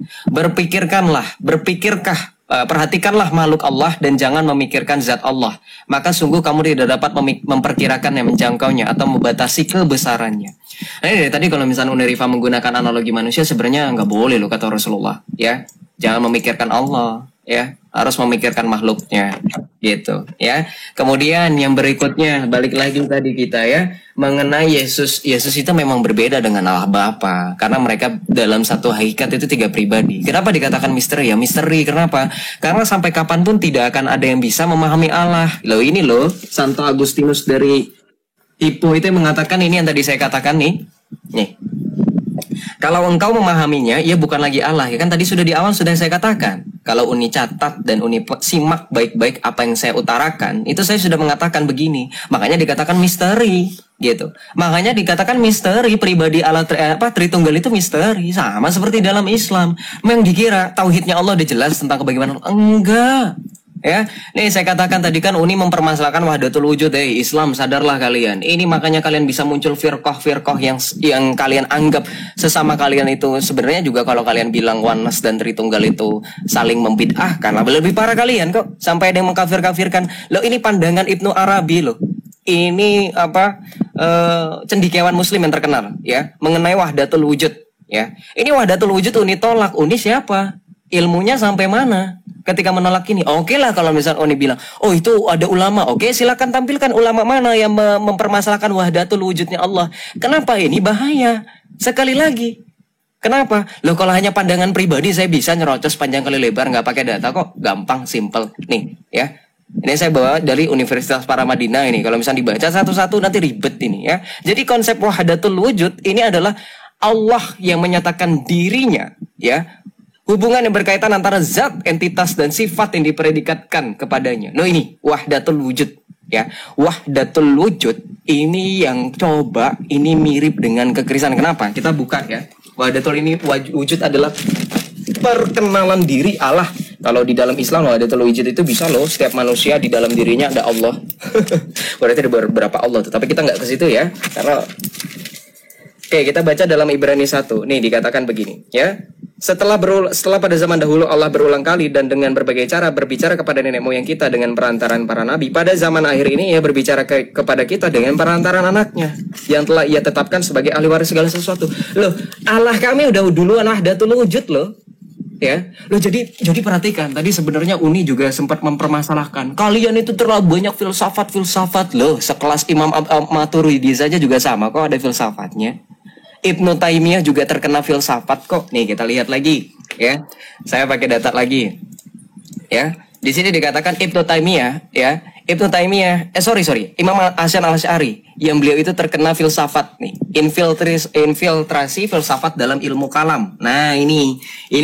perhatikanlah makhluk Allah dan jangan memikirkan zat Allah. Maka sungguh kamu tidak dapat memperkirakan yang menjangkaunya atau membatasi kebesarannya. Nah ini dari tadi kalau misalnya Unirifa menggunakan analogi manusia sebenarnya nggak boleh loh kata Rasulullah. Ya, jangan memikirkan Allah. ya, harus memikirkan makhluknya gitu ya. Kemudian yang berikutnya balik lagi tadi kita ya mengenai Yesus. Yesus itu memang berbeda dengan Allah Bapa karena mereka dalam satu hakikat itu tiga pribadi. Kenapa dikatakan misteri ya? Misteri kenapa? Karena sampai kapanpun tidak akan ada yang bisa memahami Allah. Loh ini loh Santo Agustinus dari Hippo itu yang mengatakan ini yang tadi saya katakan nih. Kalau engkau memahaminya, ia bukan lagi Allah. Ya kan tadi sudah di awal sudah saya katakan. Kalau Uni catat dan Uni simak baik-baik apa yang saya utarakan, itu saya sudah mengatakan begini. Makanya dikatakan misteri, gitu. Makanya dikatakan misteri pribadi Allah Tritunggal itu misteri, sama seperti dalam Islam. Memang dikira tauhidnya Allah udah jelas tentang kebagaimana Allah. Enggak. Ya, nih saya katakan tadi kan Uni mempermasalahkan wahdatul wujud. Islam sadarlah kalian. Ini makanya kalian bisa muncul firqah yang kalian anggap sesama kalian itu sebenarnya juga kalau kalian bilang oneness dan Tritunggal itu saling membid'ahkan. Lebih parah kalian kok sampai ada yang mengkafir-kafirkan. Loh ini pandangan Ibnu Arabi loh. Ini cendekiawan muslim yang terkenal ya mengenai wahdatul wujud ya. Ini wahdatul wujud Uni tolak. Uni siapa? Ilmunya sampai mana? Ketika menolak ini, oke lah kalau misalnya Uni bilang, oh itu ada ulama, oke silakan tampilkan ulama mana yang mempermasalahkan wahdatul wujudnya Allah. Kenapa ini bahaya? Sekali lagi, kenapa? Loh kalau hanya pandangan pribadi saya bisa nyerocos panjang kali lebar nggak pakai data kok, gampang, simple. Nih ya, ini saya bawa dari Universitas Paramadina ini. Kalau misalnya dibaca satu-satu nanti ribet ini ya. Jadi konsep wahdatul wujud ini adalah Allah yang menyatakan dirinya ya. Hubungan yang berkaitan antara zat, entitas, dan sifat yang dipredikatkan kepadanya. Nah ini, wahdatul wujud. Ya, wahdatul wujud ini yang coba, ini mirip dengan kekristenan. Kenapa? Kita buka ya. Wahdatul ini wujud adalah perkenalan diri Allah. Kalau di dalam Islam, wahdatul wujud itu bisa loh, setiap manusia di dalam dirinya ada Allah. Berarti ada beberapa Allah tuh. Tapi kita nggak ke situ ya. Karena oke, kita baca dalam Ibrani 1. Nih dikatakan begini ya. Setelah pada zaman dahulu Allah berulang kali dan dengan berbagai cara berbicara kepada nenek moyang kita dengan perantaran para nabi. Pada zaman akhir ini ia berbicara kepada kita dengan perantaran anaknya yang telah ia tetapkan sebagai ahli waris segala sesuatu. Loh, Allah kami udah duluan wahdatul wujud loh. Ya. Loh jadi perhatikan tadi sebenarnya Uni juga sempat mempermasalahkan. Kalian itu terlalu banyak filsafat loh. Sekelas Imam Maturidi saja juga sama kok ada filsafatnya. Ibnu Taimiyah juga terkena filsafat kok. Nih kita lihat lagi ya. Saya pakai data lagi. Ya. Di sini dikatakan Ibnu Taimiyah ya. Ibnu Taimiyah Imam Hasan Al-Asy'ari yang beliau itu terkena filsafat nih. Infiltrasi filsafat dalam ilmu kalam. Nah, ini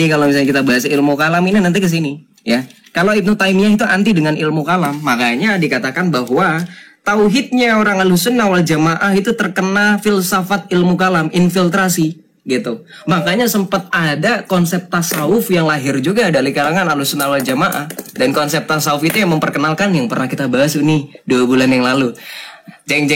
kalau misalnya kita bahas ilmu kalam ini nanti ke sini ya. Kalau Ibnu Taimiyah itu anti dengan ilmu kalam, makanya dikatakan bahwa tauhidnya orang Ahlussunnah wal Jamaah itu terkena filsafat ilmu kalam, infiltrasi gitu. Makanya sempat ada konsep tasawuf yang lahir juga dari kalangan Ahlussunnah wal Jamaah. Dan konsep tasawuf itu yang memperkenalkan yang pernah kita bahas ini 2 bulan yang lalu. Jeng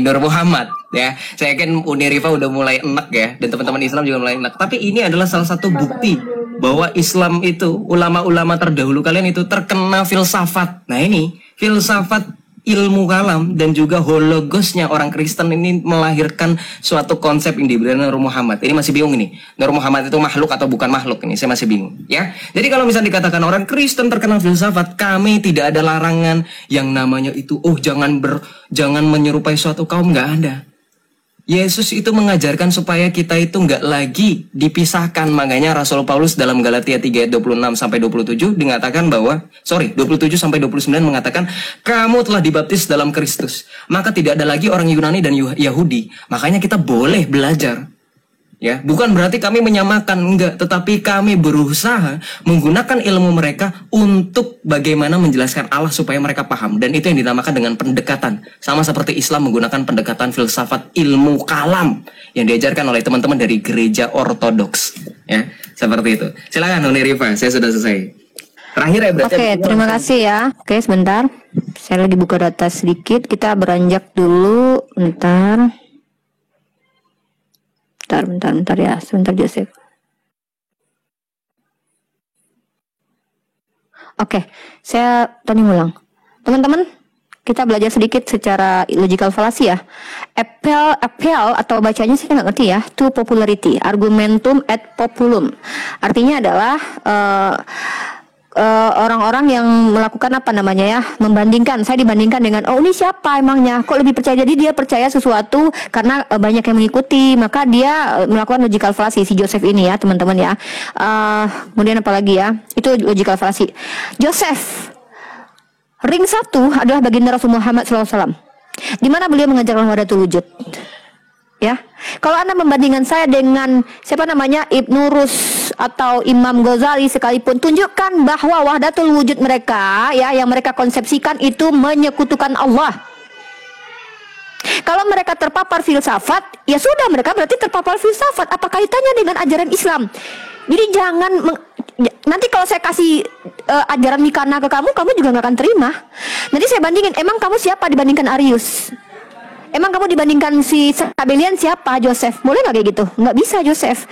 Nur Muhammad ya. Saya yakin Uni Rifa udah mulai enak ya, dan teman-teman Islam juga mulai enak. Tapi ini adalah salah satu bukti bahwa Islam itu ulama-ulama terdahulu kalian itu terkena filsafat. Nah ini filsafat ilmu kalam dan juga hologosnya orang Kristen ini melahirkan suatu konsep yang diberikan Nur Muhammad. Ini masih bingung ini. Nur Muhammad itu makhluk atau bukan makhluk ini? Saya masih bingung ya. Jadi kalau misalnya dikatakan orang Kristen terkena filsafat, kami tidak ada larangan yang namanya itu jangan menyerupai suatu kaum, nggak ada. Yesus itu mengajarkan supaya kita itu nggak lagi dipisahkan. Makanya Rasul Paulus dalam Galatia 3 ayat 26 sampai 27 mengatakan bahwa 27 sampai 29 mengatakan kamu telah dibaptis dalam Kristus, maka tidak ada lagi orang Yunani dan Yahudi. Makanya kita boleh belajar. Ya, bukan berarti kami menyamakan, enggak, tetapi kami berusaha menggunakan ilmu mereka untuk bagaimana menjelaskan Allah supaya mereka paham. Dan itu yang dinamakan dengan pendekatan. Sama seperti Islam menggunakan pendekatan filsafat ilmu kalam yang diajarkan oleh teman-teman dari gereja ortodoks. Ya, seperti itu. Silakan Uni Rifa, saya sudah selesai. Terakhir ya berarti. Oke, terima kasih ya. Oke, sebentar. Saya lagi buka data sedikit. Kita beranjak dulu. Bentar ya, sebentar Joseph. Oke, saya tadi ngulang. Teman-teman, kita belajar sedikit secara logical fallacy ya. Appeal atau bacanya saya nggak ngerti ya. To popularity, argumentum ad populum. Artinya adalah orang-orang yang melakukan apa namanya ya, membandingkan, saya dibandingkan dengan ini siapa emangnya, kok lebih percaya, jadi dia percaya sesuatu karena banyak yang mengikuti, maka dia melakukan logical fallacy, si Joseph ini ya teman-teman ya. Kemudian apa lagi ya, itu logical fallacy. Joseph, ring 1 adalah baginda Rasul Muhammad SAW, di mana beliau mengajarkan wahdatul wujud. Ya, kalau Anda membandingkan saya dengan siapa namanya Ibnu Rus atau Imam Ghazali sekalipun, tunjukkan bahwa wahdatul wujud mereka ya, yang mereka konsepsikan itu menyekutukan Allah. Kalau mereka terpapar filsafat, ya sudah, mereka berarti terpapar filsafat. Apa kaitannya dengan ajaran Islam? Jadi jangan nanti kalau saya kasih ajaran Mikana ke kamu, kamu juga nggak akan terima. Nanti saya bandingin, emang kamu siapa dibandingkan Arius? Emang kamu dibandingkan si Sabellian siapa, Joseph? Boleh nggak kayak gitu? Nggak bisa, Joseph.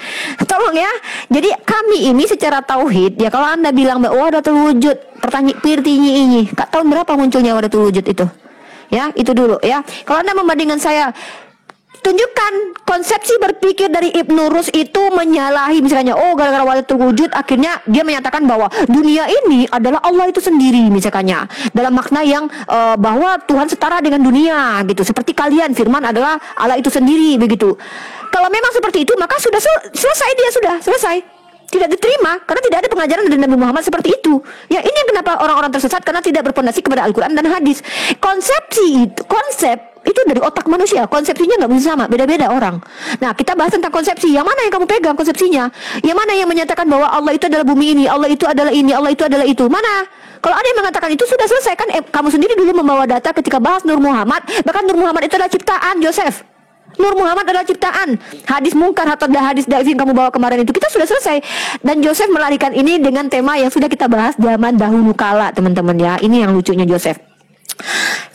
Tolong ya. Jadi kami ini secara tauhid ya, kalau Anda bilang wahdatul wujud, pertanyaan ini, tahun berapa munculnya wahdatul wujud itu? Ya, itu dulu ya. Kalau Anda membandingkan saya, tunjukkan konsepsi berpikir dari Ibnu Rus itu menyalahi, misalnya gara-gara wahdatul wujud akhirnya dia menyatakan bahwa dunia ini adalah Allah itu sendiri, misalnya dalam makna yang bahwa Tuhan setara dengan dunia gitu, seperti kalian, firman adalah Allah itu sendiri begitu. Kalau memang seperti itu, maka sudah selesai, dia sudah selesai, tidak diterima karena tidak ada pengajaran dari Nabi Muhammad seperti itu. Ya, ini yang kenapa orang-orang tersesat, karena tidak berpondasi kepada Al-Quran dan hadis. Konsep itu dari otak manusia, konsepsinya nggak bisa sama, beda-beda orang. Nah, kita bahas tentang konsepsi. Yang mana yang kamu pegang konsepsinya? Yang mana yang menyatakan bahwa Allah itu adalah bumi ini, Allah itu adalah ini, Allah itu adalah itu? Mana? Kalau ada yang mengatakan itu, sudah selesai kan? Kamu sendiri dulu membawa data ketika bahas Nur Muhammad. Bahkan Nur Muhammad itu adalah ciptaan, Joseph. Nur Muhammad adalah ciptaan. Hadis mungkar atau hadis dhaif yang kamu bawa kemarin itu, kita sudah selesai. Dan Joseph melarikan ini dengan tema yang sudah kita bahas zaman dahulu kala, teman-teman ya. Ini yang lucunya Joseph.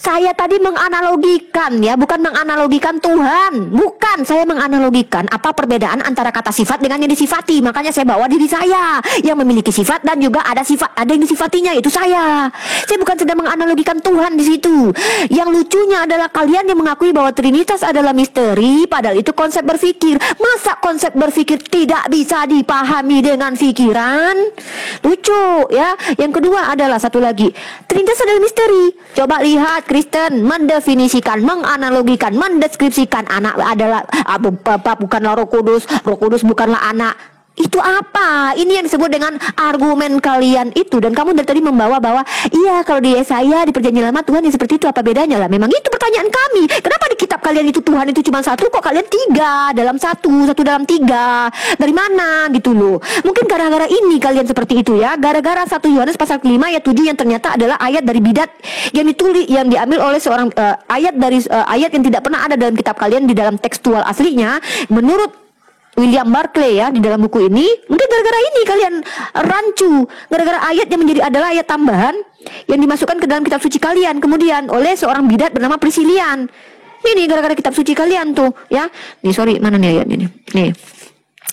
Saya tadi menganalogikan ya, bukan menganalogikan Tuhan. Bukan, saya menganalogikan apa perbedaan antara kata sifat dengan yang disifati. Makanya saya bawa diri saya yang memiliki sifat dan juga ada yang disifatinya, itu saya. Saya bukan sedang menganalogikan Tuhan di situ. Yang lucunya adalah kalian yang mengakui bahwa Trinitas adalah misteri, padahal itu konsep berpikir. Masa konsep berpikir tidak bisa dipahami dengan pikiran? Lucu ya. Yang kedua adalah satu lagi, Trinitas adalah misteri. Coba lihat Kristen mendefinisikan, menganalogikan, mendeskripsikan anak adalah Bapa bukanlah Roh Kudus bukanlah anak. Itu apa? Ini yang disebut dengan argumen kalian itu. Dan kamu dari tadi membawa bahwa iya, kalau di Yesaya, di perjanjian lama, Tuhan yang seperti itu, apa bedanya lah? Memang itu pertanyaan kami. Kenapa di kitab kalian itu Tuhan itu cuma satu, kok kalian 3 dalam 1, 1 dalam 3? Dari mana gitu loh? Mungkin gara-gara ini kalian seperti itu ya. Gara-gara 1 Yohanes pasal 5 ayat 7 yang ternyata adalah ayat dari bidat yang ditulis, yang diambil oleh seorang ayat yang tidak pernah ada dalam kitab kalian di dalam tekstual aslinya. Menurut William Barclay ya, di dalam buku ini, mungkin gara-gara ini kalian rancu, gara-gara ayat yang adalah ayat tambahan yang dimasukkan ke dalam kitab suci kalian kemudian oleh seorang bidat bernama Priscillian. Ini gara-gara kitab suci kalian tuh ya. Nih, mana nih ayat ini? Nih.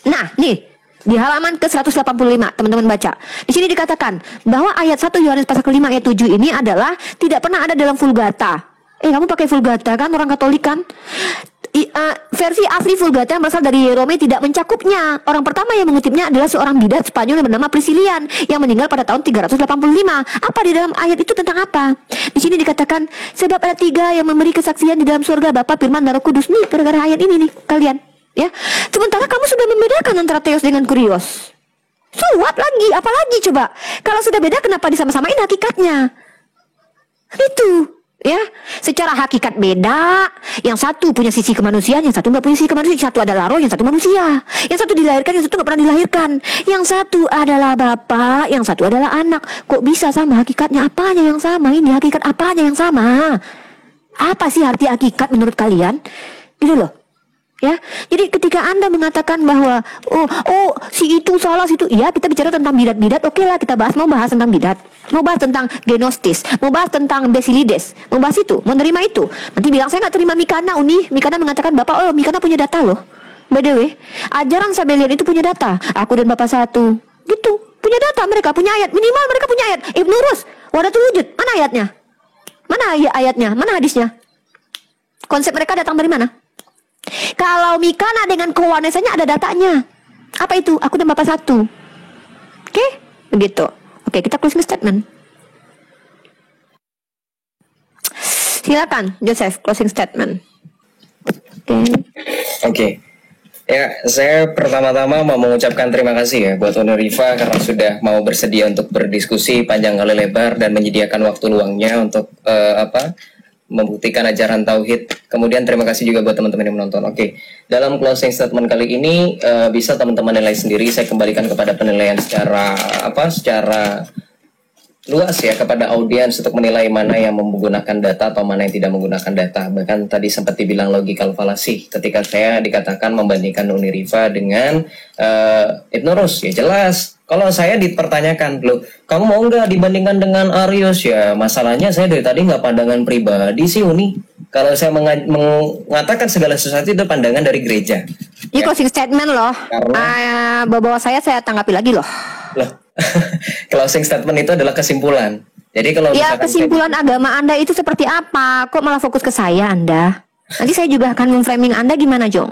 Nah, nih di halaman ke-185 teman-teman baca. Di sini dikatakan bahwa ayat 1 Yohanes pasal ke-5 ayat 7 ini adalah tidak pernah ada dalam Vulgata. Kamu pakai Vulgata kan, orang Katolik kan? Versi asli Vulgata yang berasal dari Rome tidak mencakupnya. Orang pertama yang mengutipnya adalah seorang bidat Spanyol yang bernama Priscillian yang meninggal pada tahun 385. Apa di dalam ayat itu tentang apa? Di sini dikatakan sebab ada 3 yang memberi kesaksian di dalam surga, Bapa, Firman, dan Roh Kudus. Nih gara-gara ayat ini nih kalian ya. Sementara kamu sudah membedakan antara Theos dengan Kurios. Suap lagi, apalagi coba? Kalau sudah beda, kenapa disama-samain hakikatnya? Itu ya, secara hakikat beda. Yang satu punya sisi kemanusiaan, yang satu nggak punya sisi kemanusiaan. Yang satu adalah roh, yang satu manusia. Yang satu dilahirkan, yang satu nggak pernah dilahirkan. Yang satu adalah bapa, yang satu adalah anak. Kok bisa sama hakikatnya? Apanya yang sama? Ini hakikat apanya yang sama? Apa sih arti hakikat menurut kalian? Gitu loh. Ya, jadi ketika Anda mengatakan bahwa si itu salah, si itu, ya kita bicara tentang bidat-bidat, oke lah kita bahas, mau bahas tentang bidat, mau bahas tentang Gnostis, mau bahas tentang Basilides, mau bahas itu, mau nerima itu. Nanti bilang saya nggak terima Mikana, Mikana mengatakan Bapak, Mikana punya data loh. By the way, ajaran Sabellian itu punya data. Aku dan Bapak satu, gitu, punya data, mereka punya ayat, minimal mereka punya ayat. Ibnu Rus, wahdatul wujud, mana ayatnya? Mana ayatnya? Mana hadisnya? Konsep mereka datang dari mana? Kalau Mikana dengan kewanesannya ada datanya. Apa itu? Aku dan Bapak satu. Oke? Begitu. Oke, kita closing statement. Silakan, Joseph, closing statement. Oke. Ya, saya pertama-tama mau mengucapkan terima kasih ya buat Uniriva karena sudah mau bersedia untuk berdiskusi panjang kali lebar dan menyediakan waktu luangnya untuk membuktikan ajaran tauhid. Kemudian terima kasih juga buat teman-teman yang menonton. Oke, dalam closing statement kali ini bisa teman-teman nilai sendiri. Saya kembalikan kepada penilaian secara luas ya kepada audiens untuk menilai mana yang menggunakan data atau mana yang tidak menggunakan data. Bahkan tadi sempat dibilang logical fallacy ketika saya dikatakan membandingkan Uniriva dengan Ibnu Rus. Ya jelas, kalau saya dipertanyakan, loh kamu mau nggak dibandingkan dengan Arius? Ya masalahnya saya dari tadi nggak pandangan pribadi sih Uni. Kalau saya mengatakan segala sesuatu itu pandangan dari gereja. Ini closing statement loh. Karena Bawa saya tanggapi lagi loh. Closing statement itu adalah kesimpulan. Jadi kalau ya kesimpulan agama Anda itu seperti apa? Kok malah fokus ke saya Anda? Nanti saya juga akan memframing Anda gimana Jong?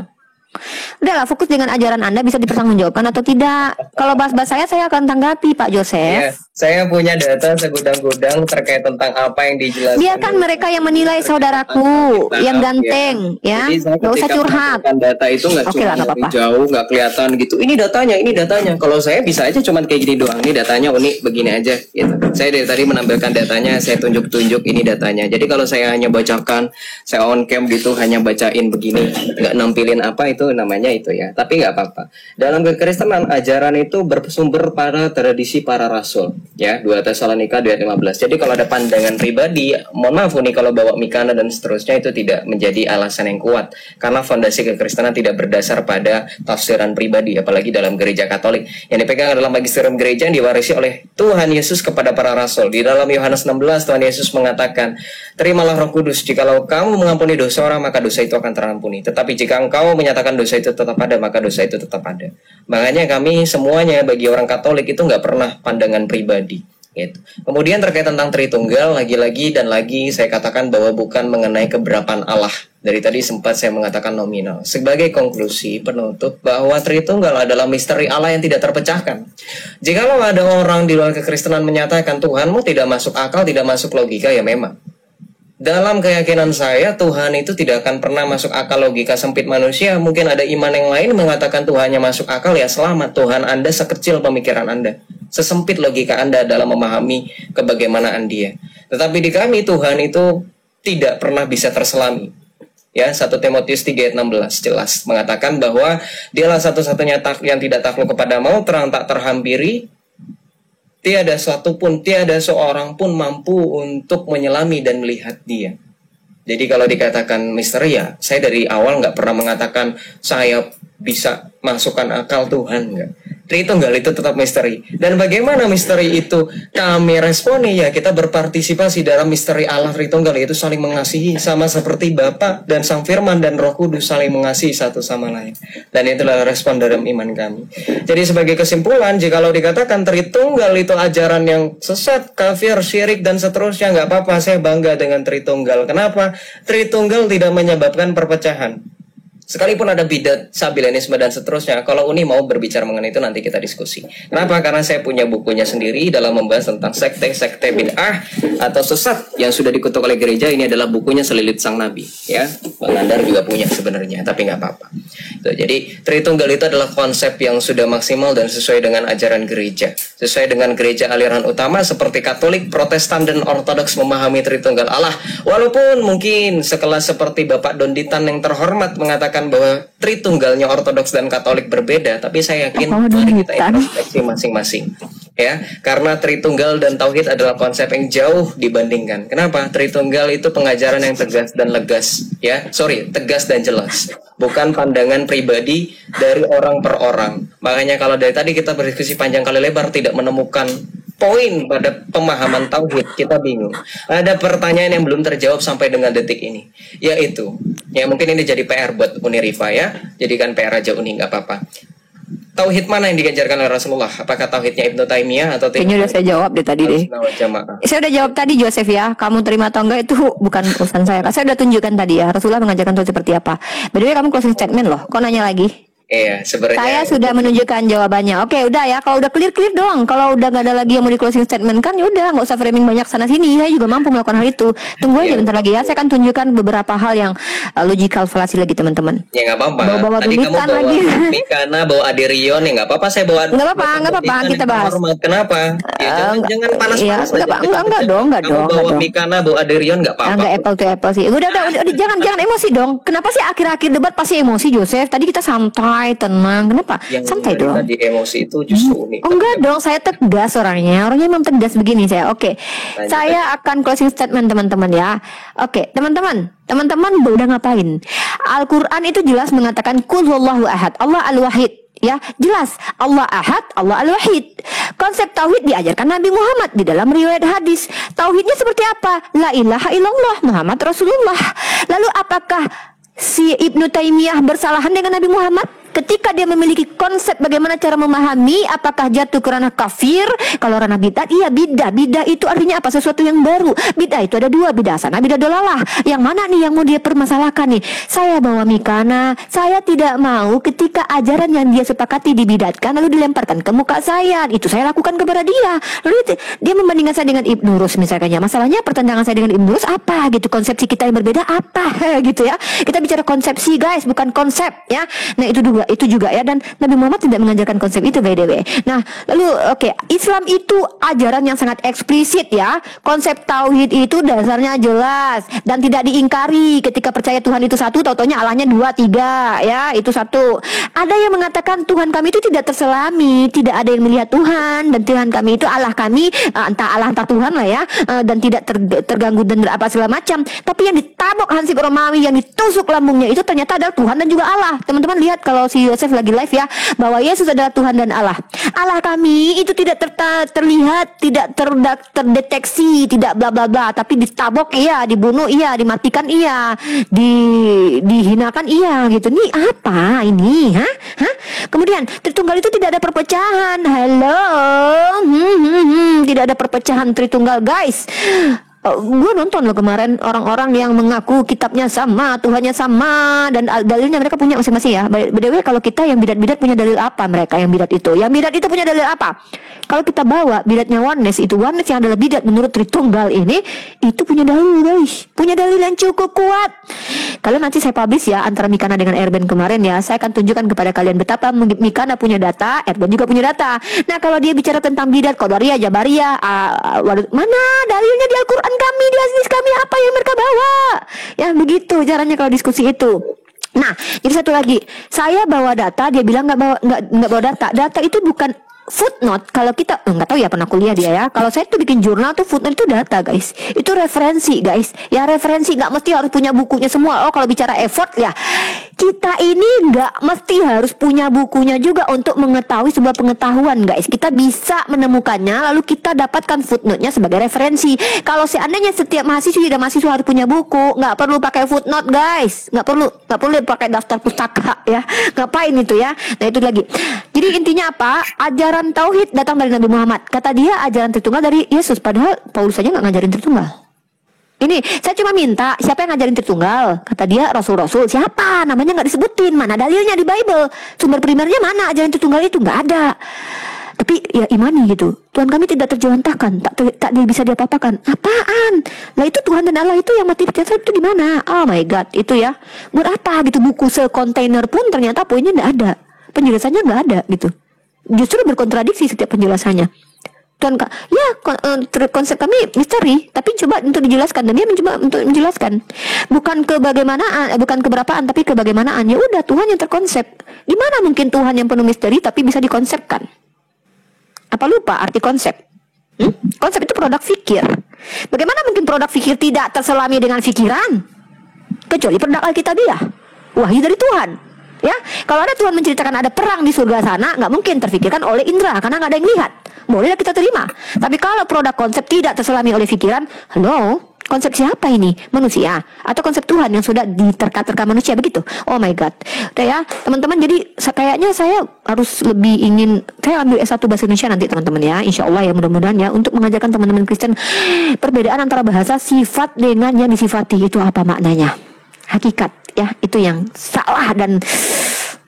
Udahlah, fokus dengan ajaran Anda, bisa dipertanggungjawabkan atau tidak. Kalau bahas-bahas saya akan tanggapi Pak Joseph. Ya, saya punya data segudang-gudang terkait tentang apa yang dijelaskan. Biarkan mereka yang menilai saudaraku yang ganteng ya. Gak usah curhat. Data itu nggak cuma jauh, nggak kelihatan gitu. Ini datanya. Kalau saya bisa aja cuman kayak gini doang. Ini datanya Uni begini aja gitu. Saya dari tadi menampilkan datanya, saya tunjuk-tunjuk ini datanya. Jadi kalau saya hanya bacakan, saya on cam gitu hanya bacain begini, nggak nampilin apa itu namanya itu ya. Tapi nggak apa-apa. Dalam kekristenan ajaran itu bersumber pada tradisi para rasul. Ya, 2 Tesalonika 2:15. Jadi kalau ada pandangan pribadi, mohon maaf nih kalau bawa Mikana dan seterusnya itu tidak menjadi alasan yang kuat karena fondasi kekristenan tidak berdasar pada tafsiran pribadi, apalagi dalam gereja Katolik. Yang dipegang adalah magisterium gereja yang diwarisi oleh Tuhan Yesus kepada para rasul. Di dalam Yohanes 16 Tuhan Yesus mengatakan, "Terimalah Roh Kudus, jikalau kamu mengampuni dosa orang maka dosa itu akan terampuni. Tetapi jika engkau menyatakan dosa itu tetap ada, maka dosa itu tetap ada." Makanya kami semuanya bagi orang Katolik itu nggak pernah pandangan pribadi. Gitu. Kemudian terkait tentang Tritunggal, lagi-lagi dan lagi saya katakan bahwa bukan mengenai keberapaan Allah. Dari tadi sempat saya mengatakan nominal. Sebagai konklusi penutup bahwa Tritunggal adalah misteri Allah yang tidak terpecahkan. Jikalau ada orang di luar kekristenan menyatakan Tuhanmu tidak masuk akal, tidak masuk logika, ya memang. Dalam keyakinan saya, Tuhan itu tidak akan pernah masuk akal logika sempit manusia. Mungkin ada iman yang lain mengatakan Tuhannya masuk akal, ya selamat. Tuhan Anda sekecil pemikiran Anda, sesempit logika Anda dalam memahami kebagaimanaan Dia. Tetapi di kami Tuhan itu tidak pernah bisa terselami. Ya, 1 Timotius 3:16 jelas mengatakan bahwa Dialah satu-satunya yang tidak takluk kepada maut, terang tak terhampiri. Tiada seorang pun mampu untuk menyelami dan melihat Dia. Jadi kalau dikatakan misteri, ya saya dari awal nggak pernah mengatakan saya bisa masukkan akal Tuhan, nggak. Tritunggal itu tetap misteri. Dan bagaimana misteri itu kami responi? Ya kita berpartisipasi dalam misteri Allah Tritunggal, yaitu saling mengasihi, sama seperti Bapa dan Sang Firman dan Roh Kudus saling mengasihi satu sama lain. Dan itulah respon dalam iman kami. Jadi sebagai kesimpulan, jikalau dikatakan Tritunggal itu ajaran yang sesat, kafir, syirik dan seterusnya, nggak apa-apa, saya bangga dengan Tritunggal. Kenapa? Tritunggal tidak menyebabkan perpecahan. Sekalipun ada bidat, sabilenisme dan seterusnya, kalau Uni mau berbicara mengenai itu nanti kita diskusi. Kenapa? Karena saya punya bukunya sendiri dalam membahas tentang sekte bid'ah atau sesat yang sudah dikutuk oleh gereja. Ini adalah bukunya Selilit Sang Nabi. Ya, Bang Nandar juga punya sebenarnya, tapi nggak apa-apa. Jadi Tritunggal itu adalah konsep yang sudah maksimal dan sesuai dengan ajaran gereja, sesuai dengan gereja aliran utama seperti Katolik, Protestan dan Ortodoks memahami Tritunggal Allah. Walaupun mungkin sekelas seperti Bapak Donditan yang terhormat mengatakan bahwa Tritunggalnya Ortodoks dan Katolik berbeda, tapi saya yakin mari kita introspeksi masing-masing. Ya, karena Tritunggal dan Tauhid adalah konsep yang jauh dibandingkan. Kenapa? Tritunggal itu pengajaran yang tegas dan tegas dan jelas. Bukan pandangan pribadi dari orang per orang. Makanya kalau dari tadi kita berdiskusi panjang kali lebar tidak menemukan poin pada pemahaman tauhid, kita bingung. Ada pertanyaan yang belum terjawab sampai dengan detik ini, yaitu, ya mungkin ini jadi PR buat Uniriva ya, jadikan PR aja Uni, nggak apa-apa. Tauhid mana yang diajarkan oleh Rasulullah? Apakah tauhidnya Ibnu Taimiyah atau kayaknya udah saya jawab deh tadi deh. Saya udah jawab tadi Joseph ya. Kamu terima atau enggak itu bukan urusan saya. Saya udah tunjukkan tadi ya. Rasulullah mengajarkan tauhid seperti apa. By the way, kamu closing statement loh. Kok nanya lagi? Iya, sebenarnya Saya sudah menunjukkan jawabannya. Oke, udah ya. Kalau udah clear doang. Kalau udah nggak ada lagi yang mau di closing statement kan, ya udah nggak usah framing banyak sana sini. Saya juga mampu melakukan hal itu. Tunggu aja bentar lagi ya. Saya akan tunjukkan beberapa hal yang logical fallacy lagi teman-teman. Ya nggak apa-apa. Bawa Tadi kamu duitan bawa lagi. Mikana, bawa Aderion, ya nggak apa-apa. Saya bawa. Nggak apa-apa, kita bahas. Kenapa? Ya, jangan panas-panas. Iya, enggak dong. Kamu bawa Mikana, bawa Aderion, nggak apa-apa. Enggak apple to apple sih. Udah, jangan emosi dong. Kenapa sih akhir-akhir debat pasti emosi, Joseph? Tadi kita santai, tenang. Kenapa? Santai dong. Tadi emosi itu justru nih. Enggak dong, saya tegas orangnya memang tegas begini saya. Oke, saya akan closing statement teman-teman ya. Oke, teman-teman udah ngapain? Al-Quran itu jelas mengatakan Qul huwallahu ahad, Allah al-wahid. Ya, jelas Allah ahad, Allah al-wahid. Konsep tauhid diajarkan Nabi Muhammad di dalam riwayat hadis. Tauhidnya seperti apa? La ilaha illallah Muhammad Rasulullah. Lalu apakah si Ibnu Taimiyah bersalahan dengan Nabi Muhammad ketika dia memiliki konsep bagaimana cara memahami? Apakah jatuh kerana kafir? Kalau kerana bid'ah, iya bid'ah itu artinya apa? Sesuatu yang baru. Bid'ah itu ada dua, bid'ah hasanah, bid'ah dolalah. Yang mana nih yang mau dia permasalahkan nih? Saya bawa Mikana. Saya tidak mau ketika ajaran yang dia sepakati dibidatkan lalu dilemparkan ke muka saya. Itu saya lakukan kepada dia. Lalu dia membandingkan saya dengan Ibnu Rus misalnya. Masalahnya pertentangan saya dengan Ibnu Rus apa gitu? Konsepsi kita yang berbeda apa gitu ya? Kita bicara konsepsi guys, bukan konsep ya. Nah itu juga ya, dan Nabi Muhammad tidak mengajarkan konsep itu by the way. Nah lalu oke, Islam itu ajaran yang sangat eksplisit ya. Konsep tauhid itu dasarnya jelas dan tidak diingkari. Ketika percaya Tuhan itu satu, tau-taunya Allahnya 2, 3 ya, itu satu. Ada yang mengatakan Tuhan kami itu tidak terselami, tidak ada yang melihat Tuhan, dan Tuhan kami itu Allah kami entah Allah entah Tuhan lah ya, dan tidak terganggu dan apa segala macam. Tapi yang ditabok Hansip Romawi, yang ditusuk lambungnya itu ternyata adalah Tuhan dan juga Allah. Teman-teman lihat kalau si Yosef lagi live ya, bahwa Yesus adalah Tuhan dan Allah. Allah kami itu tidak terlihat, tidak terdeteksi, tidak bla bla bla, tapi ditabok iya, dibunuh iya, dimatikan iya, dihinakan iya gitu. Nih apa ini? Hah? Kemudian Tritunggal itu tidak ada perpecahan. Halo. Tidak ada perpecahan Tritunggal, guys. Gue nonton loh kemarin orang-orang yang mengaku kitabnya sama, Tuhannya sama, dan dalilnya mereka punya masing-masing ya. By the way, kalau kita yang bidat-bidat punya dalil apa? Mereka yang bidat itu punya dalil apa? Kalau kita bawa bidatnya oneness yang adalah bidat menurut Tritunggal ini, itu punya dalil guys, punya dalil yang cukup kuat. Kalau nanti saya publish ya antara Mikana dengan Erben kemarin ya, saya akan tunjukkan kepada kalian betapa Mikana punya data, Erben juga punya data. Nah kalau dia bicara tentang bidat, Qadariyah, Jabariyah, mana dalilnya di Al-Quran kami, di hadis kami, apa yang mereka bawa? Ya begitu caranya kalau diskusi itu. Nah, jadi satu lagi, saya bawa data, dia bilang nggak bawa data. Data itu bukan footnote. Kalau kita nggak tahu ya, pernah kuliah dia ya. Kalau saya tuh bikin jurnal tuh footnote itu data guys, itu referensi guys. Ya referensi, nggak mesti harus punya bukunya semua. Oh kalau bicara effort ya, kita ini nggak mesti harus punya bukunya juga untuk mengetahui sebuah pengetahuan guys. Kita bisa menemukannya lalu kita dapatkan footnote-nya sebagai referensi. Kalau seandainya setiap mahasiswa harus punya buku, nggak perlu pakai footnote guys, nggak perlu pakai daftar pustaka ya. Ngapain itu ya? Nah itu lagi. Jadi intinya apa? Ajaran tauhid datang dari Nabi Muhammad. Kata dia ajaran Tritunggal dari Yesus, padahal Paulus saja nggak ngajarin Tritunggal. Ini saya cuma minta siapa yang ngajarin Tritunggal. Kata dia rasul-rasul. Siapa? Namanya nggak disebutin. Mana dalilnya di Bible? Sumber primernya mana? Ajaran Tritunggal itu nggak ada. Tapi ya imani gitu. Tuhan kami tidak terjawantahkan, tak bisa diapa-apakan. Apaan? Lah itu Tuhan dan Allah itu yang mati di atas itu di mana? Oh my god, itu ya. Buat apa gitu buku sekontainer pun ternyata poinnya nggak ada. Penjelasannya nggak ada gitu. Justru berkontradiksi setiap penjelasannya. Tuhan ya konsep kami misteri, tapi coba untuk dijelaskan, dan dia mencoba untuk menjelaskan bukan keberapaan tapi kebagaimanaan. Ya udah, Tuhan yang terkonsep. Di mana mungkin Tuhan yang penuh misteri tapi bisa dikonsepkan? Apa lupa arti konsep? Konsep itu produk fikir. Bagaimana mungkin produk fikir tidak terselami dengan fikiran? Kecuali produk Alkitabiah, wahyu dari Tuhan. Ya, kalau ada Tuhan menceritakan ada perang di surga sana, nggak mungkin terfikirkan oleh indera karena nggak ada yang lihat. Bolehlah kita terima. Tapi kalau produk konsep tidak terselami oleh pikiran, halo, konsep siapa ini? Manusia atau konsep Tuhan yang sudah diterka-terka manusia begitu? Oh my god. Udah ya, teman-teman. Jadi kayaknya saya harus lebih ingin, saya ambil S1 bahasa Indonesia nanti teman-teman ya. Insya Allah ya, mudah-mudahan ya, untuk mengajarkan teman-teman Kristen perbedaan antara bahasa sifat dengan yang disifati itu apa maknanya. Hakikat ya, itu yang salah dan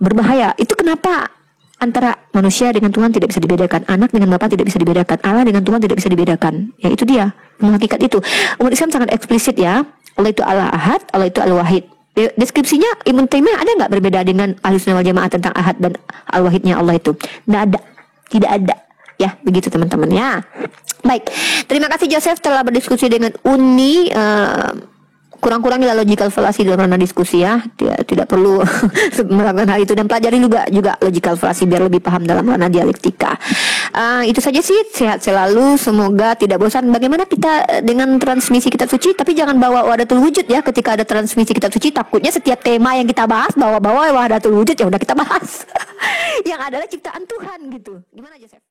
berbahaya. Itu kenapa antara manusia dengan Tuhan tidak bisa dibedakan, anak dengan Bapa tidak bisa dibedakan, Allah dengan Tuhan tidak bisa dibedakan. Ya itu dia, hakikat itu. Umat Islam sangat eksplisit ya. Allah itu Allah Ahad, Allah itu Al-Wahid. Deskripsinya Ibnu Taimiyah ada nggak berbeda dengan Ahlussunnah wal Jamaah tentang Ahad dan Al-Wahidnya Allah itu? Nggak ada, tidak ada. Ya begitu teman-teman ya. Baik, terima kasih Joseph telah berdiskusi dengan Uni. Kurang-kurangnya logical fallacy dalam ranah diskusi ya, tidak perlu melakukan hal itu, dan pelajari juga logical fallacy biar lebih paham dalam ranah dialektika. Itu saja sih, sehat selalu, semoga tidak bosan. Bagaimana kita dengan transmisi kitab suci, tapi jangan bawa wahdatul wujud ya ketika ada transmisi kitab suci. Takutnya setiap tema yang kita bahas bawa-bawa wahdatul wujud, ya udah kita bahas yang adalah ciptaan Tuhan gitu. Gimana Joseph?